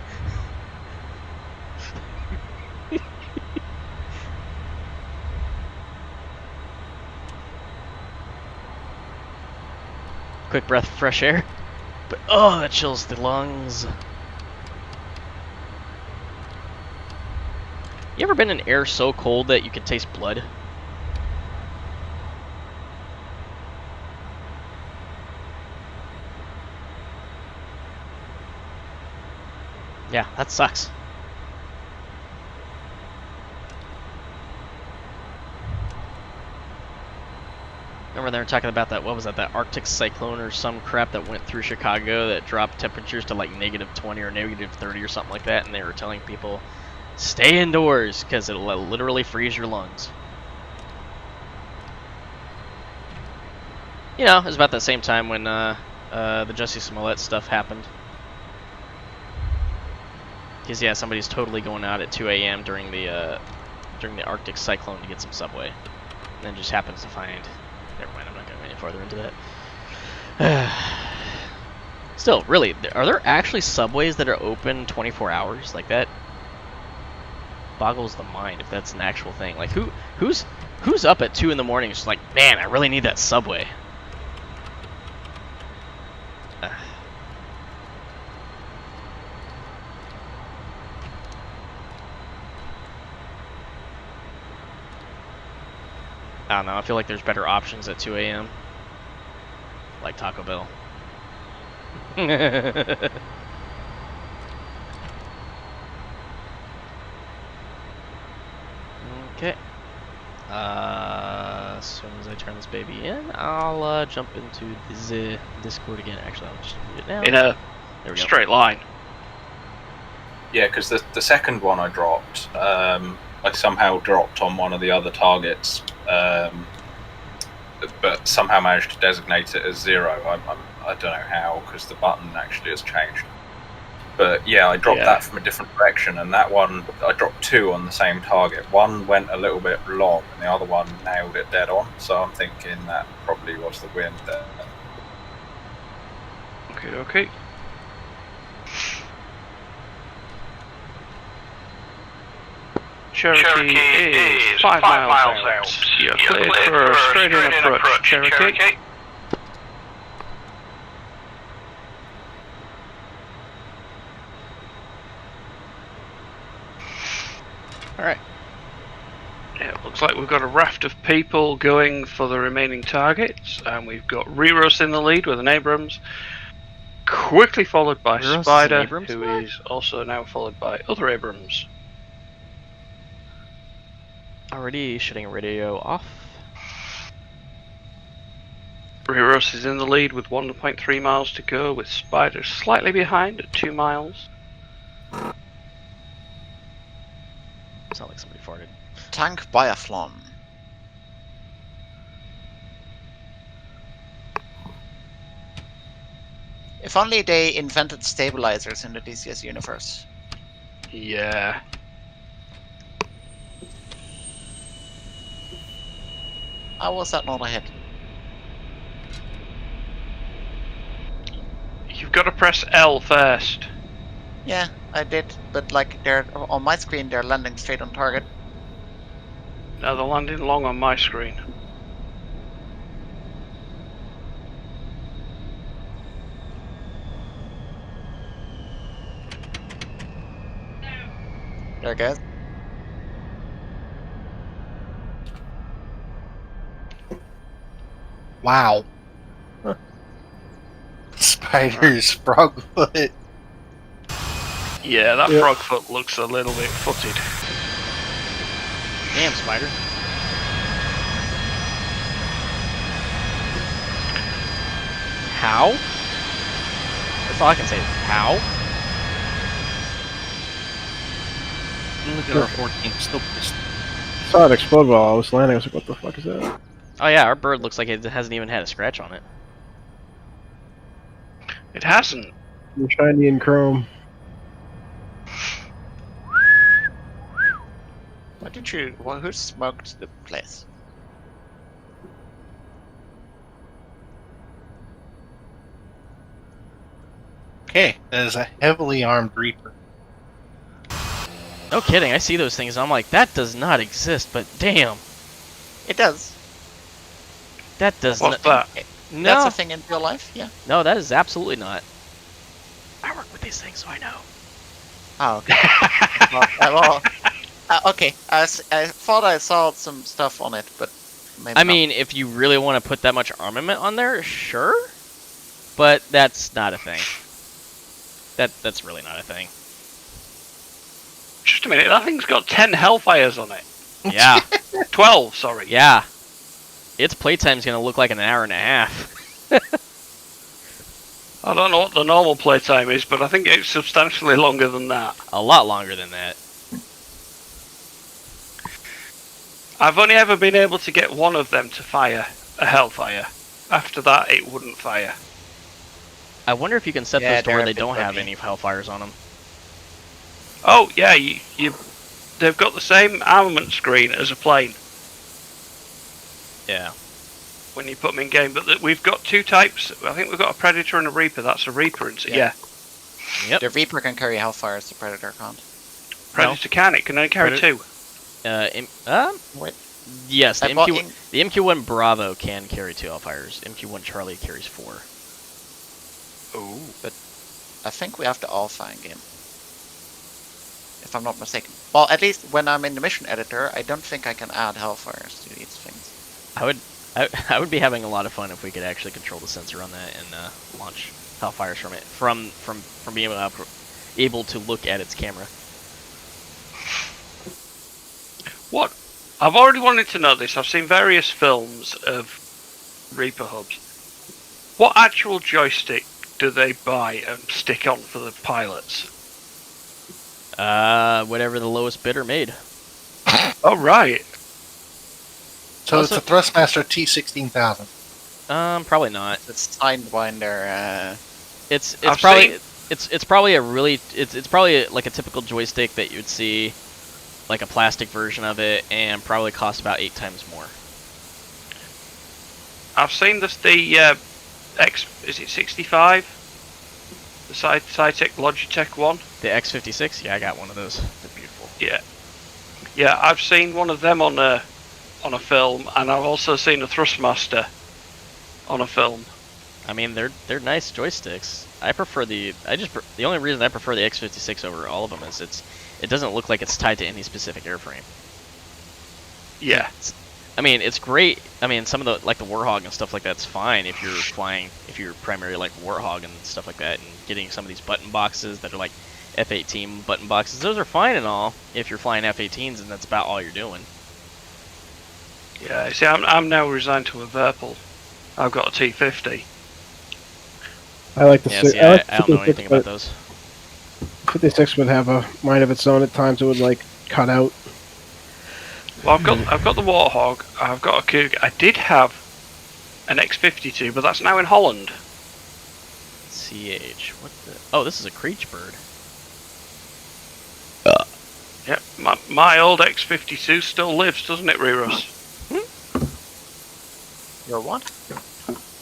Quick breath of fresh air. But oh, that chills the lungs. You ever been in air so cold that you can taste blood? Yeah, that sucks. Remember they were talking about that, what was that, that Arctic cyclone or some crap that went through Chicago that dropped temperatures to like -20 or -30 or something like that, and they were telling people, stay indoors, because it'll literally freeze your lungs. You know, it was about the same time when the Jussie Smollett stuff happened. Because yeah, somebody's totally going out at 2 a.m. during the Arctic cyclone to get some Subway, and then just happens to find. Never mind, I'm not going any farther into that. Still, really, are there actually Subways that are open 24 hours? Like that boggles the mind if that's an actual thing. Like who's up at 2 in the morning just like, man, I really need that Subway. I don't know, I feel like there's better options at 2 a.m. Like Taco Bell. Okay. As soon as I turn this baby in, I'll jump into this Discord again. Actually, I'll just mute it now. In a straight line. Yeah, because the second one I dropped, I somehow dropped on one of the other targets, but somehow managed to designate it as 0. I don't know how, because the button actually has changed. But yeah, I dropped that from a different direction, and that one, I dropped 2 on the same target. One went a little bit long, and the other one nailed it dead on, so I'm thinking that probably was the wind there. Okay. Cherokee is 5 miles out. You're cleared for a straight-in approach, Cherokee. Alright. Yeah, it looks like we've got a raft of people going for the remaining targets, and we've got Reros in the lead with an Abrams, quickly followed by Reros Spider, Abrams who is also now followed by other Abrams. Already shutting radio off. Reros is in the lead with 1.3 miles to go, with Spider slightly behind at 2 miles. Sound like somebody farted. Tank biathlon. If only they invented stabilizers in the DCS universe. Yeah. How was that not a hit? You've got to press L first. Yeah, I did, but like they're on my screen, they're landing straight on target. No, they're landing long on my screen. There it goes. Wow. Spider's frog foot. Yeah, that frog foot looks a little bit footed. Damn, Spider. How? That's all I can say. How? Look at our 14, still pissed. Saw it explode while I was landing. I was like, what the fuck is that? Oh yeah, our bird looks like it hasn't even had a scratch on it. It hasn't. Shiny and chrome. What did you? Who smoked the place? Okay, that is a heavily armed Reaper. No kidding, I see those things. I'm like, that does not exist. But damn, It does. that does What's not. that? No, That's a thing in real life. Yeah. no, that is absolutely not. I work with these things, so I know. Oh, okay. Okay. I thought I saw some stuff on it, but maybe I not. mean, if you really want to put that much armament on there, sure. But that's not a thing. That's really not a thing. Just a minute, that thing's got 10 Hellfires on it. Yeah. 12, sorry. Yeah. Its playtime's gonna look like an hour and a half. I don't know what the normal playtime is, but I think it's substantially longer than that. A lot longer than that. I've only ever been able to get one of them to fire a Hellfire. After that, it wouldn't fire. I wonder if you can set Yeah, those to where they're a they bit don't have buggy. any Hellfires on them. Oh, yeah, they've got the same armament screen as a plane Yeah. when you put them in game, but we've got two types. I think we've got a Predator and a Reaper. That's a Reaper, and Yeah. Yep. The Reaper can carry Hellfires, the Predator can't. Predator can. It can only carry two. Wait. Yes, the I bought the MQ-1 Bravo can carry 2 Hellfires. MQ-1 Charlie carries 4. Ooh. But I think we have the Alpha in game. If I'm not mistaken. Well, at least when I'm in the mission editor, I don't think I can add Hellfires to these things. I would be having a lot of fun if we could actually control the sensor on that and launch Hellfires from it from being able to look at its camera. What? I've already wanted to know this. I've seen various films of Reaper hubs. What actual joystick do they buy and stick on for the pilots? Whatever the lowest bidder made. Oh, right. So Also- it's a Thrustmaster T16000. Probably not. It's Sidewinder. It's I've probably it's probably a really it's probably like a typical joystick that you'd see, like a plastic version of it, and probably cost about 8 times more. I've seen the is it 65? The Cytec Logitech one? The X56, yeah, I got one of those. They're beautiful. Yeah. Yeah, I've seen one of them on a film, and I've also seen a Thrustmaster on a film. I mean, they're nice joysticks. I prefer the only reason I prefer the X56 over all of them is it doesn't look like it's tied to any specific airframe. Yeah. I mean, it's great. I mean, some of the like the Warhog and stuff like that's fine if you're flying, if you're primarily like Warhog and stuff like that, and getting some of these button boxes that are like F-18 button boxes. Those are fine and all if you're flying F-18s and that's about all you're doing. Yeah, see, I'm now resigned to a Verpal. I've got a T50. I like the Yeah, si- see, I, like I don't know anything about those. 56 would have a mind of its own at times. It would like cut out. Well, I've got the Warthog. I've got a Cougar. I did have an X52, but that's now in Holland. CH. What the? Oh, this is a Creech bird. Yep, my old X52 still lives, doesn't it, Reros? Your what?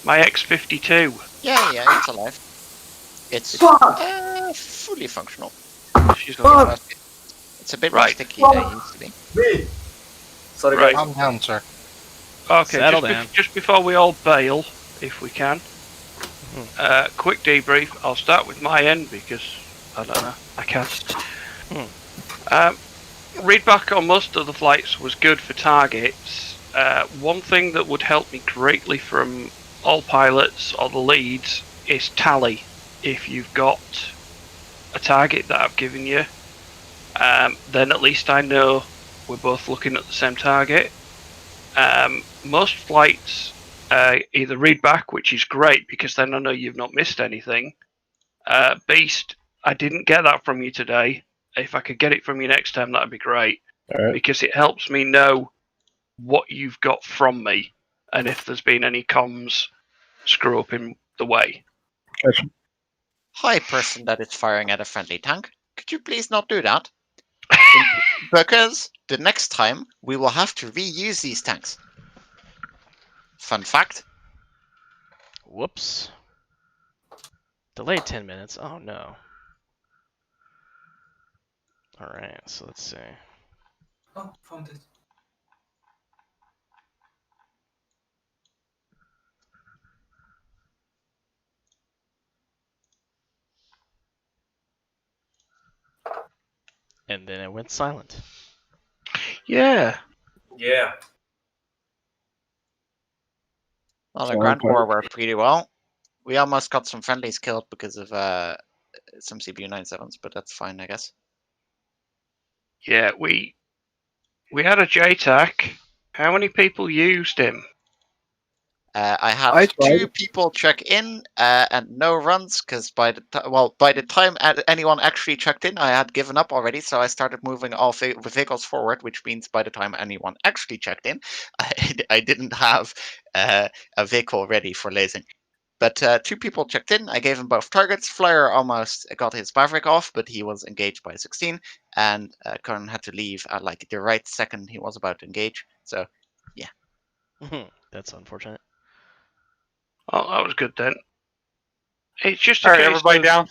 My X52. Yeah, it's alive. It's fully functional. She's not. It's a bit more Right. sticky than it used to be. Sorry, Right. Calm down, sir. Okay, Settle down. just before we all bail, if we can. Quick debrief. I'll start with my end because I don't know. I can't. Read back on most of the flights was good for targets. One thing that would help me greatly from all pilots or the leads is tally. If you've got a target that I've given you, then at least I know we're both looking at the same target. Most flights either read back, which is great because then I know you've not missed anything. Beast, I didn't get that from you today. If I could get it from you next time, that'd be great. All right. Because it helps me know what you've got from me and if there's been any comms screw up in the way. Gotcha. Hi, person that is firing at a friendly tank. Could you please not do that? Because the next time we will have to reuse these tanks. Fun fact. Whoops. Delayed 10 minutes. Oh no. Alright, so let's see. Oh, found it. And then it went silent. Yeah. Yeah. Well, the So Grand I'm War worked pretty well. We almost got some friendlies killed because of some CBU-97s, but that's fine, I guess. Yeah, we had a JTAC. How many people used him? I had I tried. 2 people check in and no runs because by the time anyone actually checked in, I had given up already. So I started moving all vehicles forward, which means by the time anyone actually checked in, I didn't have a vehicle ready for lasing. But 2 people checked in. I gave them both targets. Flyer almost got his Maverick off, but he was engaged by 16, and Conan had to leave at like the right second he was about to engage. So, yeah. That's unfortunate. Oh, that was good then. It's just a All right, case everybody of, down.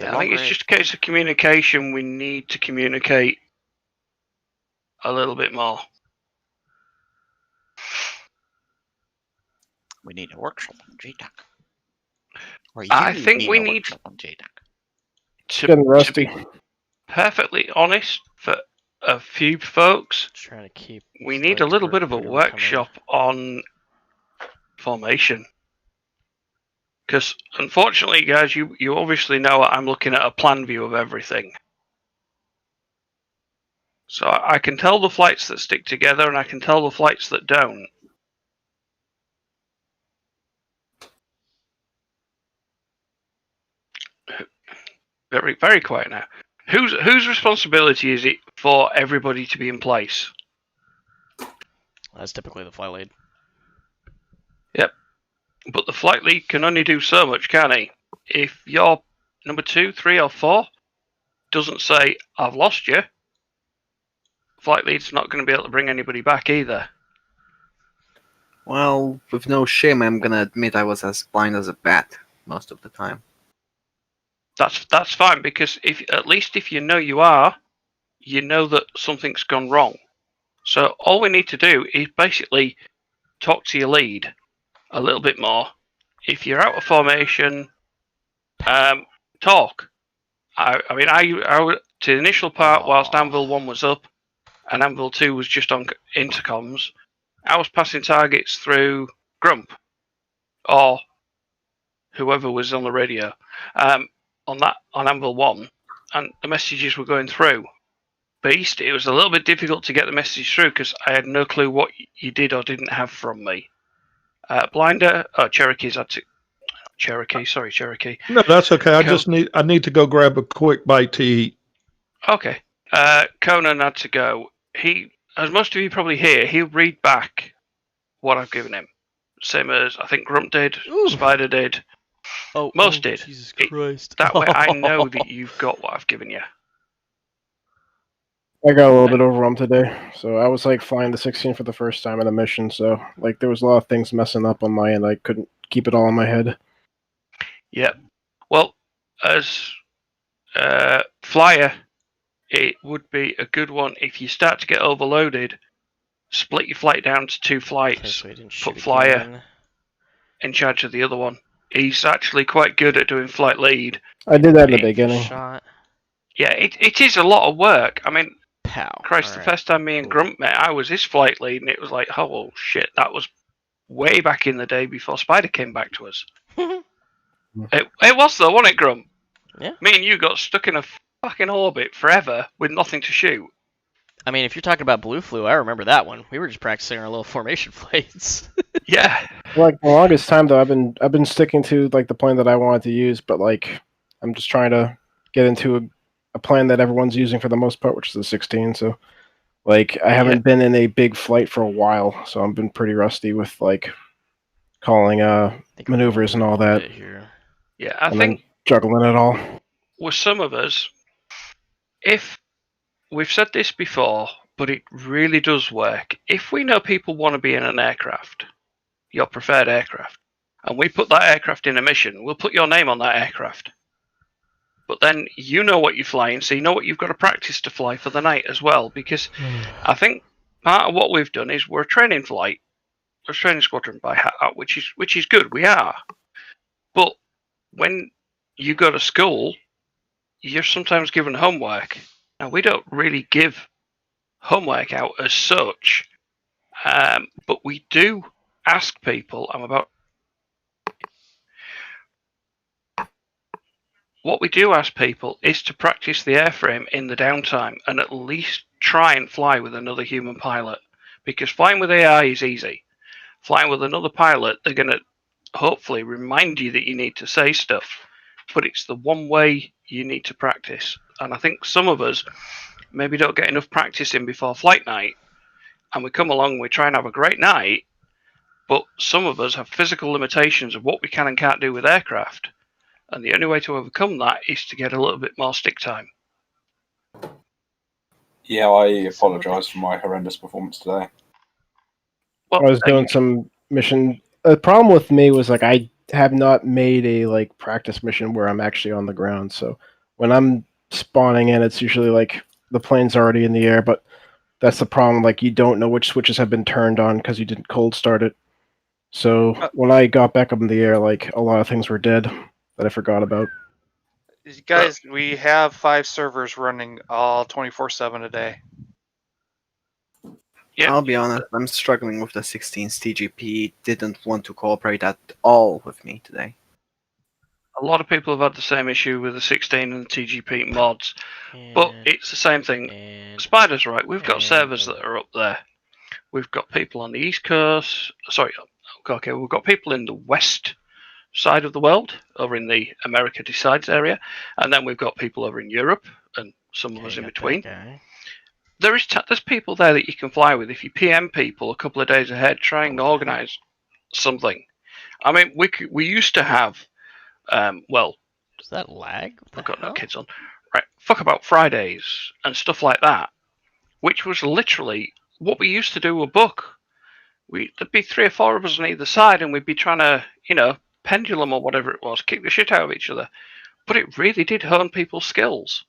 Yeah, I think it's just a case of communication. We need to communicate a little bit more. We need a workshop on JTAC. Or I you think we a need workshop on JTAC. Getting to rusty. be perfectly honest, for a few folks, Just trying to keep. we need a little bit of a coming in. workshop on formation. Because unfortunately, guys, you obviously know I'm looking at a plan view of everything. So I can tell the flights that stick together, and I can tell the flights that don't. Very, very quiet now. Whose responsibility is it for everybody to be in place? That's typically the flight lead. Yep. But the flight lead can only do so much, can he? If your number 2, 3, or 4 doesn't say, I've lost you, flight lead's not going to be able to bring anybody back either. Well, with no shame, I'm gonna admit I was as blind as a bat most of the time. That's fine, because at least if you know you are, you know that something's gone wrong. So all we need to do is basically talk to your lead a little bit more. If you're out of formation, talk. I to the initial part, whilst Anvil 1 was up and Anvil 2 was just on intercoms, I was passing targets through Grump or whoever was on the radio on Anvil 1, and the messages were going through. Beast, it was a little bit difficult to get the message through because I had no clue what you did or didn't have from me. Blinder, Cherokee's had to. Cherokee. No, that's okay. I need to go grab a quick bite to eat. Okay. Conan had to go. He, as most of you probably hear, he'll read back what I've given him. Same as I think Grump did, Spider did, most did. Jesus Christ. That way I know that you've got what I've given you. I got a little bit overwhelmed today, so I was like flying the 16 for the first time in the mission, so like there was a lot of things messing up on my end. I couldn't keep it all in my head. Yep. Well, as Flyer, it would be a good one if you start to get overloaded, split your flight down to 2 flights, put Flyer in charge of the other one. He's actually quite good at doing flight lead. I did that in the beginning. Yeah, it is a lot of work. I mean, Christ, All the first time me and Grump met, I was his flight lead, and it was like, oh shit, that was way back in the day before Spider came back to us. It was though, wasn't it, Grump? Yeah. Me and you got stuck in a fucking orbit forever with nothing to shoot. I mean, if you're talking about Blue Flu, I remember that one. We were just practicing our little formation flights. Yeah. Like the longest time though, I've been sticking to like the plan that I wanted to use, but like I'm just trying to get into a plan that everyone's using for the most part, which is the 16. So like I haven't been in a big flight for a while, so I've been pretty rusty with like calling maneuvers and all that. Yeah, I think juggling it all. with some of us, if we've said this before, but it really does work. If we know people want to be in an aircraft, your preferred aircraft, and we put that aircraft in a mission, we'll put your name on that aircraft. But then you know what you're flying, so you know what you've got to practice to fly for the night as well. Because I think part of what we've done is we're a training flight, we're a training squadron by heart, which is good. We are. But when you go to school, you're sometimes given homework. Now we don't really give homework out as such, but we do ask people. What we do ask people is to practice the airframe in the downtime and at least try and fly with another human pilot. Because flying with AI is easy. Flying with another pilot, they're going to hopefully remind you that you need to say stuff. But it's the one way you need to practice. And I think some of us maybe don't get enough practice in before flight night. And we come along, we try and have a great night. But some of us have physical limitations of what we can and can't do with aircraft. And the only way to overcome that is to get a little bit more stick time. Yeah, I apologise for my horrendous performance today. I was doing some mission. The problem with me was like I have not made a like practice mission where I'm actually on the ground. So when I'm spawning in, it's usually like the plane's already in the air. But that's the problem. Like you don't know which switches have been turned on because you didn't cold start it. So when I got back up in the air, like a lot of things were dead that I forgot about. Guys, we have 5 servers running all 24/7 a day. Yeah. I'll be honest, I'm struggling with the 16's TGP. Didn't want to cooperate at all with me today. A lot of people have had the same issue with the 16 and the TGP mods, but it's the same thing. Spider's right. We've got servers that are up there. We've got people on the East Coast. Sorry, okay, we've got people in the West side of the world, over in the America Decides area, and then we've got people over in Europe, and some of us in between. There's people there that you can fly with. If you PM people a couple of days ahead, try and organise something. I mean, we used to have, does that lag? I've got no kids on. Right, fuck about Fridays and stuff like that, which was literally what we used to do a book. There'd be 3 or 4 of us on either side, and we'd be trying to, pendulum or whatever it was, kick the shit out of each other. But it really did hone people's skills.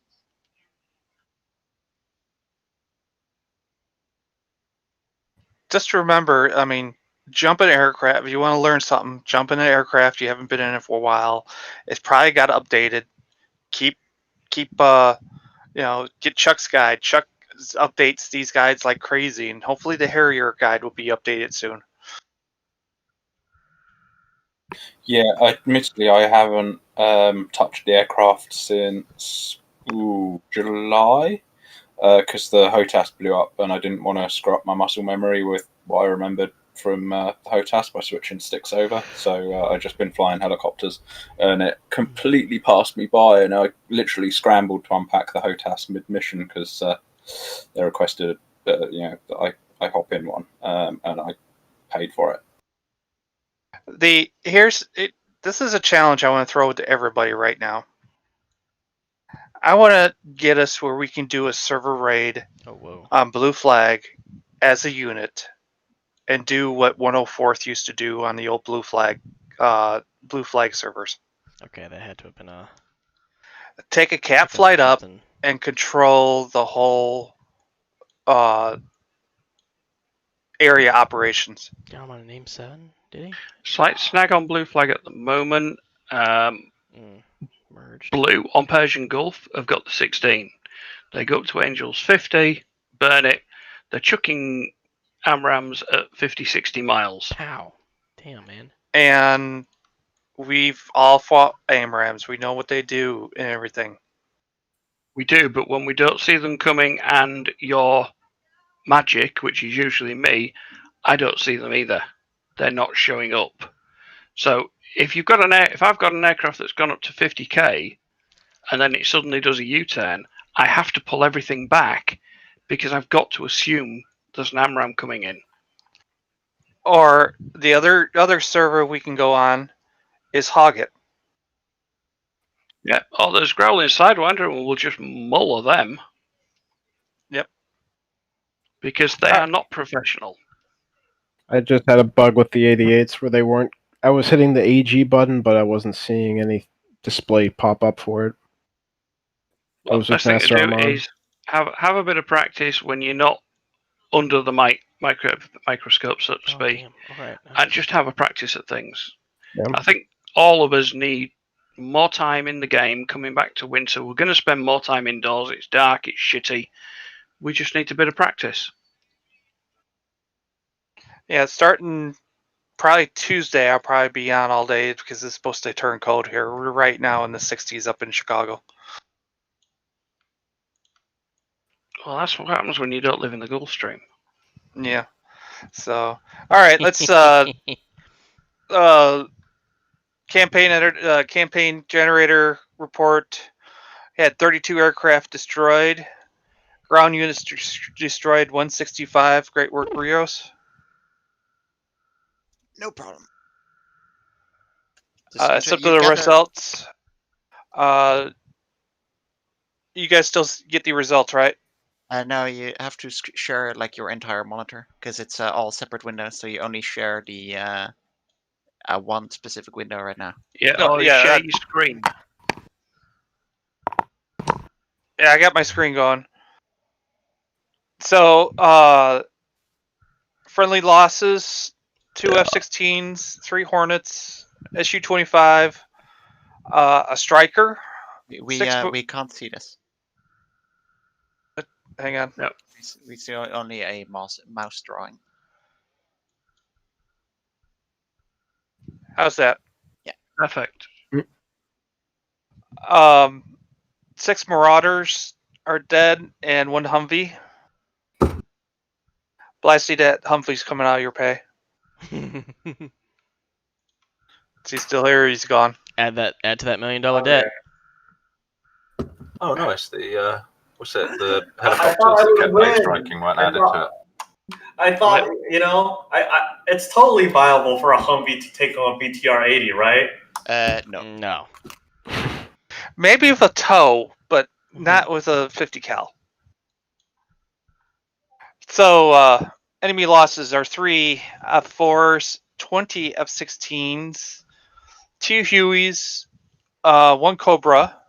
Just remember, I mean, jump in an aircraft. If you want to learn something, jump in an aircraft. You haven't been in it for a while. It's probably got updated. Keep get Chuck's guide. Chuck updates these guides like crazy, and hopefully the Harrier guide will be updated soon. Yeah, admittedly, I haven't touched the aircraft since July because the HOTAS blew up, and I didn't want to screw up my muscle memory with what I remembered from the HOTAS by switching sticks over. So I've just been flying helicopters, and it completely passed me by, and I literally scrambled to unpack the HOTAS mid-mission because they requested that I hop in one, and I paid for it. This is a challenge I want to throw to everybody right now. I want to get us where we can do a server raid on Blue Flag as a unit and do what 104th used to do on the old Blue Flag servers. Okay, that had to have been a... Take a cap flight up and control the whole area operations. Got him on a name 7, did he? Slight snag on Blue Flag at the moment. Merged. Blue on Persian Gulf have got the 16. They go up to Angels 50, burn it. They're chucking AMRAAMs at 50, 60 miles. Pow. Damn, man. And we've all fought AMRAAMs. We know what they do and everything. We do, but when we don't see them coming and your magic, which is usually me, I don't see them either. They're not showing up. So if I've got an aircraft that's gone up to 50k and then it suddenly does a U-turn, I have to pull everything back because I've got to assume there's an AMRAAM coming in. Or the other server we can go on is Hog It. Yeah, or there's growling sidewinder, and we'll just muller them. Yep. Because they are not professional. I just had a bug with the 88s where they weren't. I was hitting the AG button, but I wasn't seeing any display pop up for it. Well, I was best with thing to Master do Armand. is have a bit of practice when you're not under the microscope, so to speak, and just have a practice at things. Yeah. I think all of us need more time in the game. Coming back to winter, we're going to spend more time indoors. It's dark, it's shitty. We just need a bit of practice. Yeah, starting probably Tuesday, I'll probably be on all day because it's supposed to turn cold here. We're right now in the 60s up in Chicago. Well, that's what happens when you don't live in the Gulf Stream. Yeah. So, all right, let's campaign generator report. Had 32 aircraft destroyed. Ground units destroyed 165. Great work, Rios. No problem. Some of the results. You guys still get the results, right? No, you have to share like your entire monitor because it's all separate windows, so you only share the one specific window right now. Yeah, share your screen. Yeah, I got my screen going. So, friendly losses: 2 F-16s, 3 Hornets, Su-25, a Striker. We can't see this. Hang on. No. We see only a mouse drawing. How's that? Yeah. Perfect. 6 Marauders are dead and 1 Humvee. Blasty, that Humvee's coming out of your pay. Is he still here or he's gone? Add to that $1 million debt. Oh, nice. The what's it? The helicopters that kept late striking weren't added to it. I thought, it's totally viable for a Humvee to take on a BTR-80, right? No. Maybe with a tow, but not with a 50 cal. So, enemy losses are 3 F4s, 20 F-16s, 2 Hueys, 1 Cobra,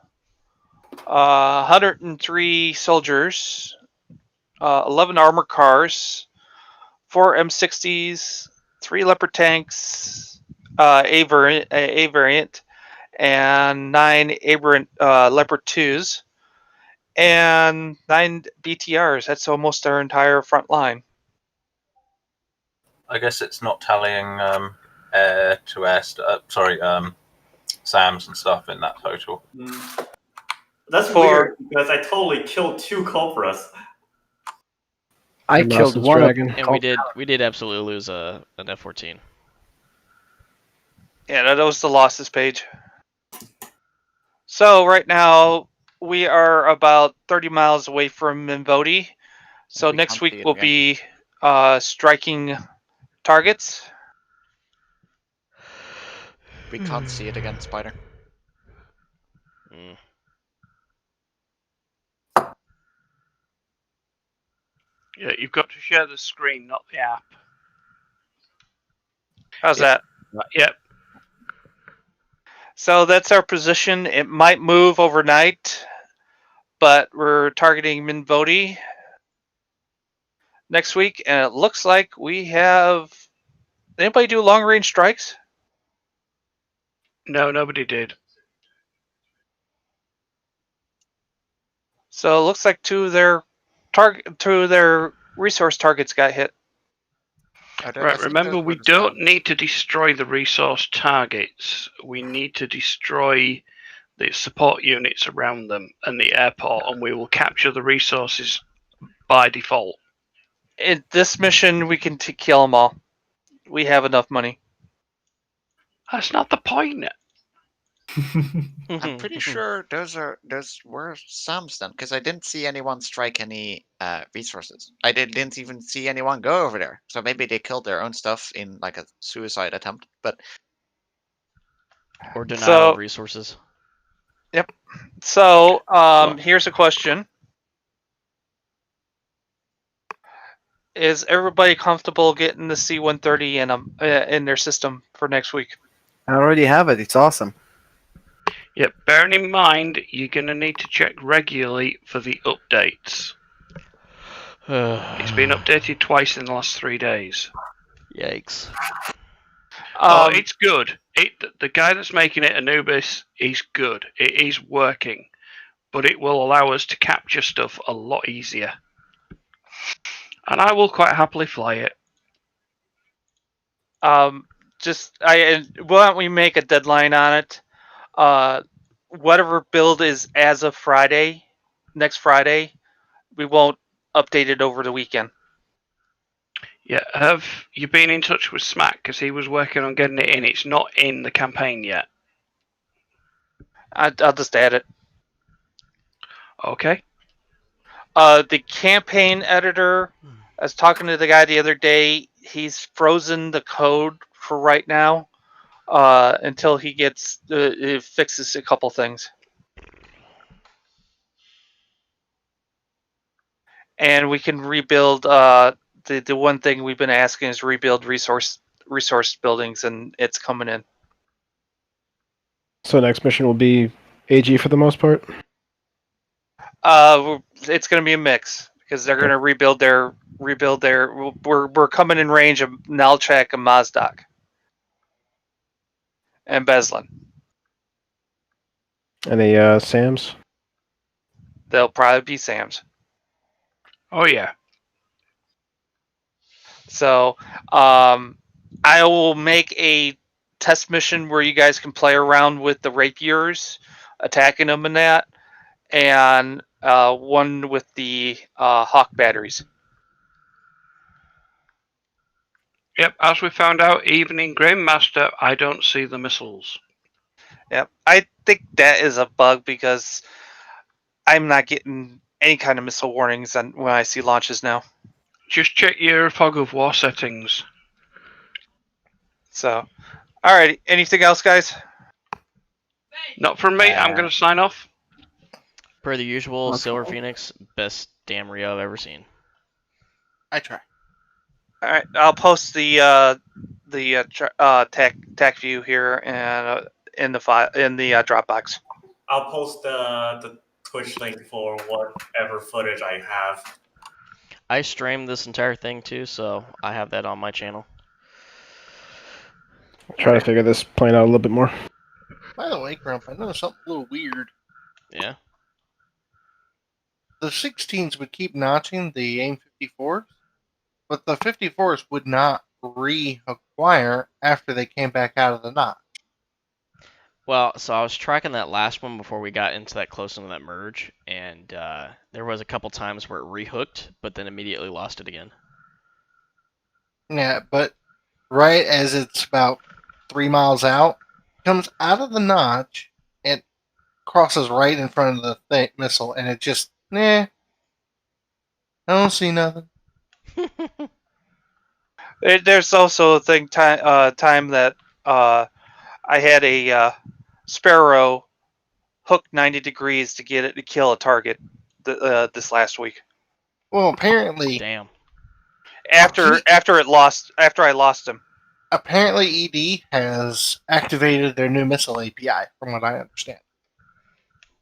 103 soldiers, 11 armor cars, 4 M60s, 3 Leopard tanks, A variant, and 9 Leopard 2s, and 9 BTRs. That's almost our entire front line. I guess it's not tallying air to air SAMs and stuff in that total. That's weird because I totally killed 2 Cobras. I killed one dragon. And we did absolutely lose an F-14. Yeah, that was the losses page. So right now we are about 30 miles away from Minvoti. So next week we'll be striking targets. We can't see it again, Spider. Yeah, you've got to share the screen, not the app. How's that? Yep. So that's our position. It might move overnight, but we're targeting Minvoti next week, and it looks like we have. Anybody do long range strikes? No, nobody did. So it looks like 2 of their resource targets got hit. Right, remember we don't need to destroy the resource targets. We need to destroy the support units around them and the airport, and we will capture the resources by default. In this mission, we can kill them all. We have enough money. That's not the point. I'm pretty sure those were SAMs then, because I didn't see anyone strike any resources. I didn't even see anyone go over there. So maybe they killed their own stuff in like a suicide attempt, but or denial of resources. Yep. So, here's a question. Is everybody comfortable getting the C-130 in their system for next week? I already have it. It's awesome. Yeah, bearing in mind, you're going to need to check regularly for the updates. It's been updated twice in the last 3 days. Yikes. It's good. The guy that's making it, Anubis, is good. It is working. But it will allow us to capture stuff a lot easier. And I will quite happily fly it. Why don't we make a deadline on it? Whatever build is as of Friday, next Friday, we won't update it over the weekend. Yeah, have you been in touch with Smack? Because he was working on getting it in. It's not in the campaign yet. I'll just add it. Okay. The campaign editor, I was talking to the guy the other day. He's frozen the code for right now until he gets it fixes a couple things. And we can rebuild. The one thing we've been asking is rebuild resource buildings, and it's coming in. So next mission will be AG for the most part. It's going to be a mix because they're going to rebuild their. We're coming in range of Nalchak and Mazdak and Beslin. Any Sams? They'll probably be Sams. Oh yeah. So, I will make a test mission where you guys can play around with the rapiers, attacking them and that, and one with the Hawk batteries. Yep, as we found out, even in Grandmaster, I don't see the missiles. Yep, I think that is a bug because I'm not getting any kind of missile warnings when I see launches now. Just check your fog of war settings. So, alright, anything else, guys? Not from me. I'm going to sign off. Per the usual, Silver Phoenix, best damn Rio I've ever seen. I try. All right, I'll post the tech view here and in the file in the Dropbox. I'll post the Twitch link for whatever footage I have. I streamed this entire thing too, so I have that on my channel. Try to figure this plane out a little bit more. By the way, Grump, I noticed something a little weird. Yeah. The 16s would keep notching the AIM 54s, but the 54s would not reacquire after they came back out of the notch. Well, so I was tracking that last one before we got into that close into that merge, and there was a couple times where it rehooked, but then immediately lost it again. Yeah, but right as it's about 3 miles out, comes out of the notch and crosses right in front of the missile, and it just, I don't see nothing. There's also a thing time that I had a Sparrow hooked 90 degrees to get it to kill a target this last week. Well, apparently, damn. After I lost him. Apparently, ED has activated their new missile API, from what I understand.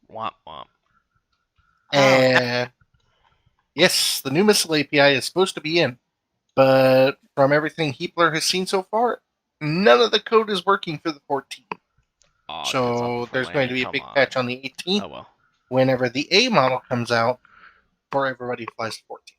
Womp womp. And yes, the new missile API is supposed to be in, but from everything Heapler has seen so far, none of the code is working for the 14. Oh, so there's going to be a big patch on the 18th. Oh well. Whenever the A model comes out, for everybody who flies the 14.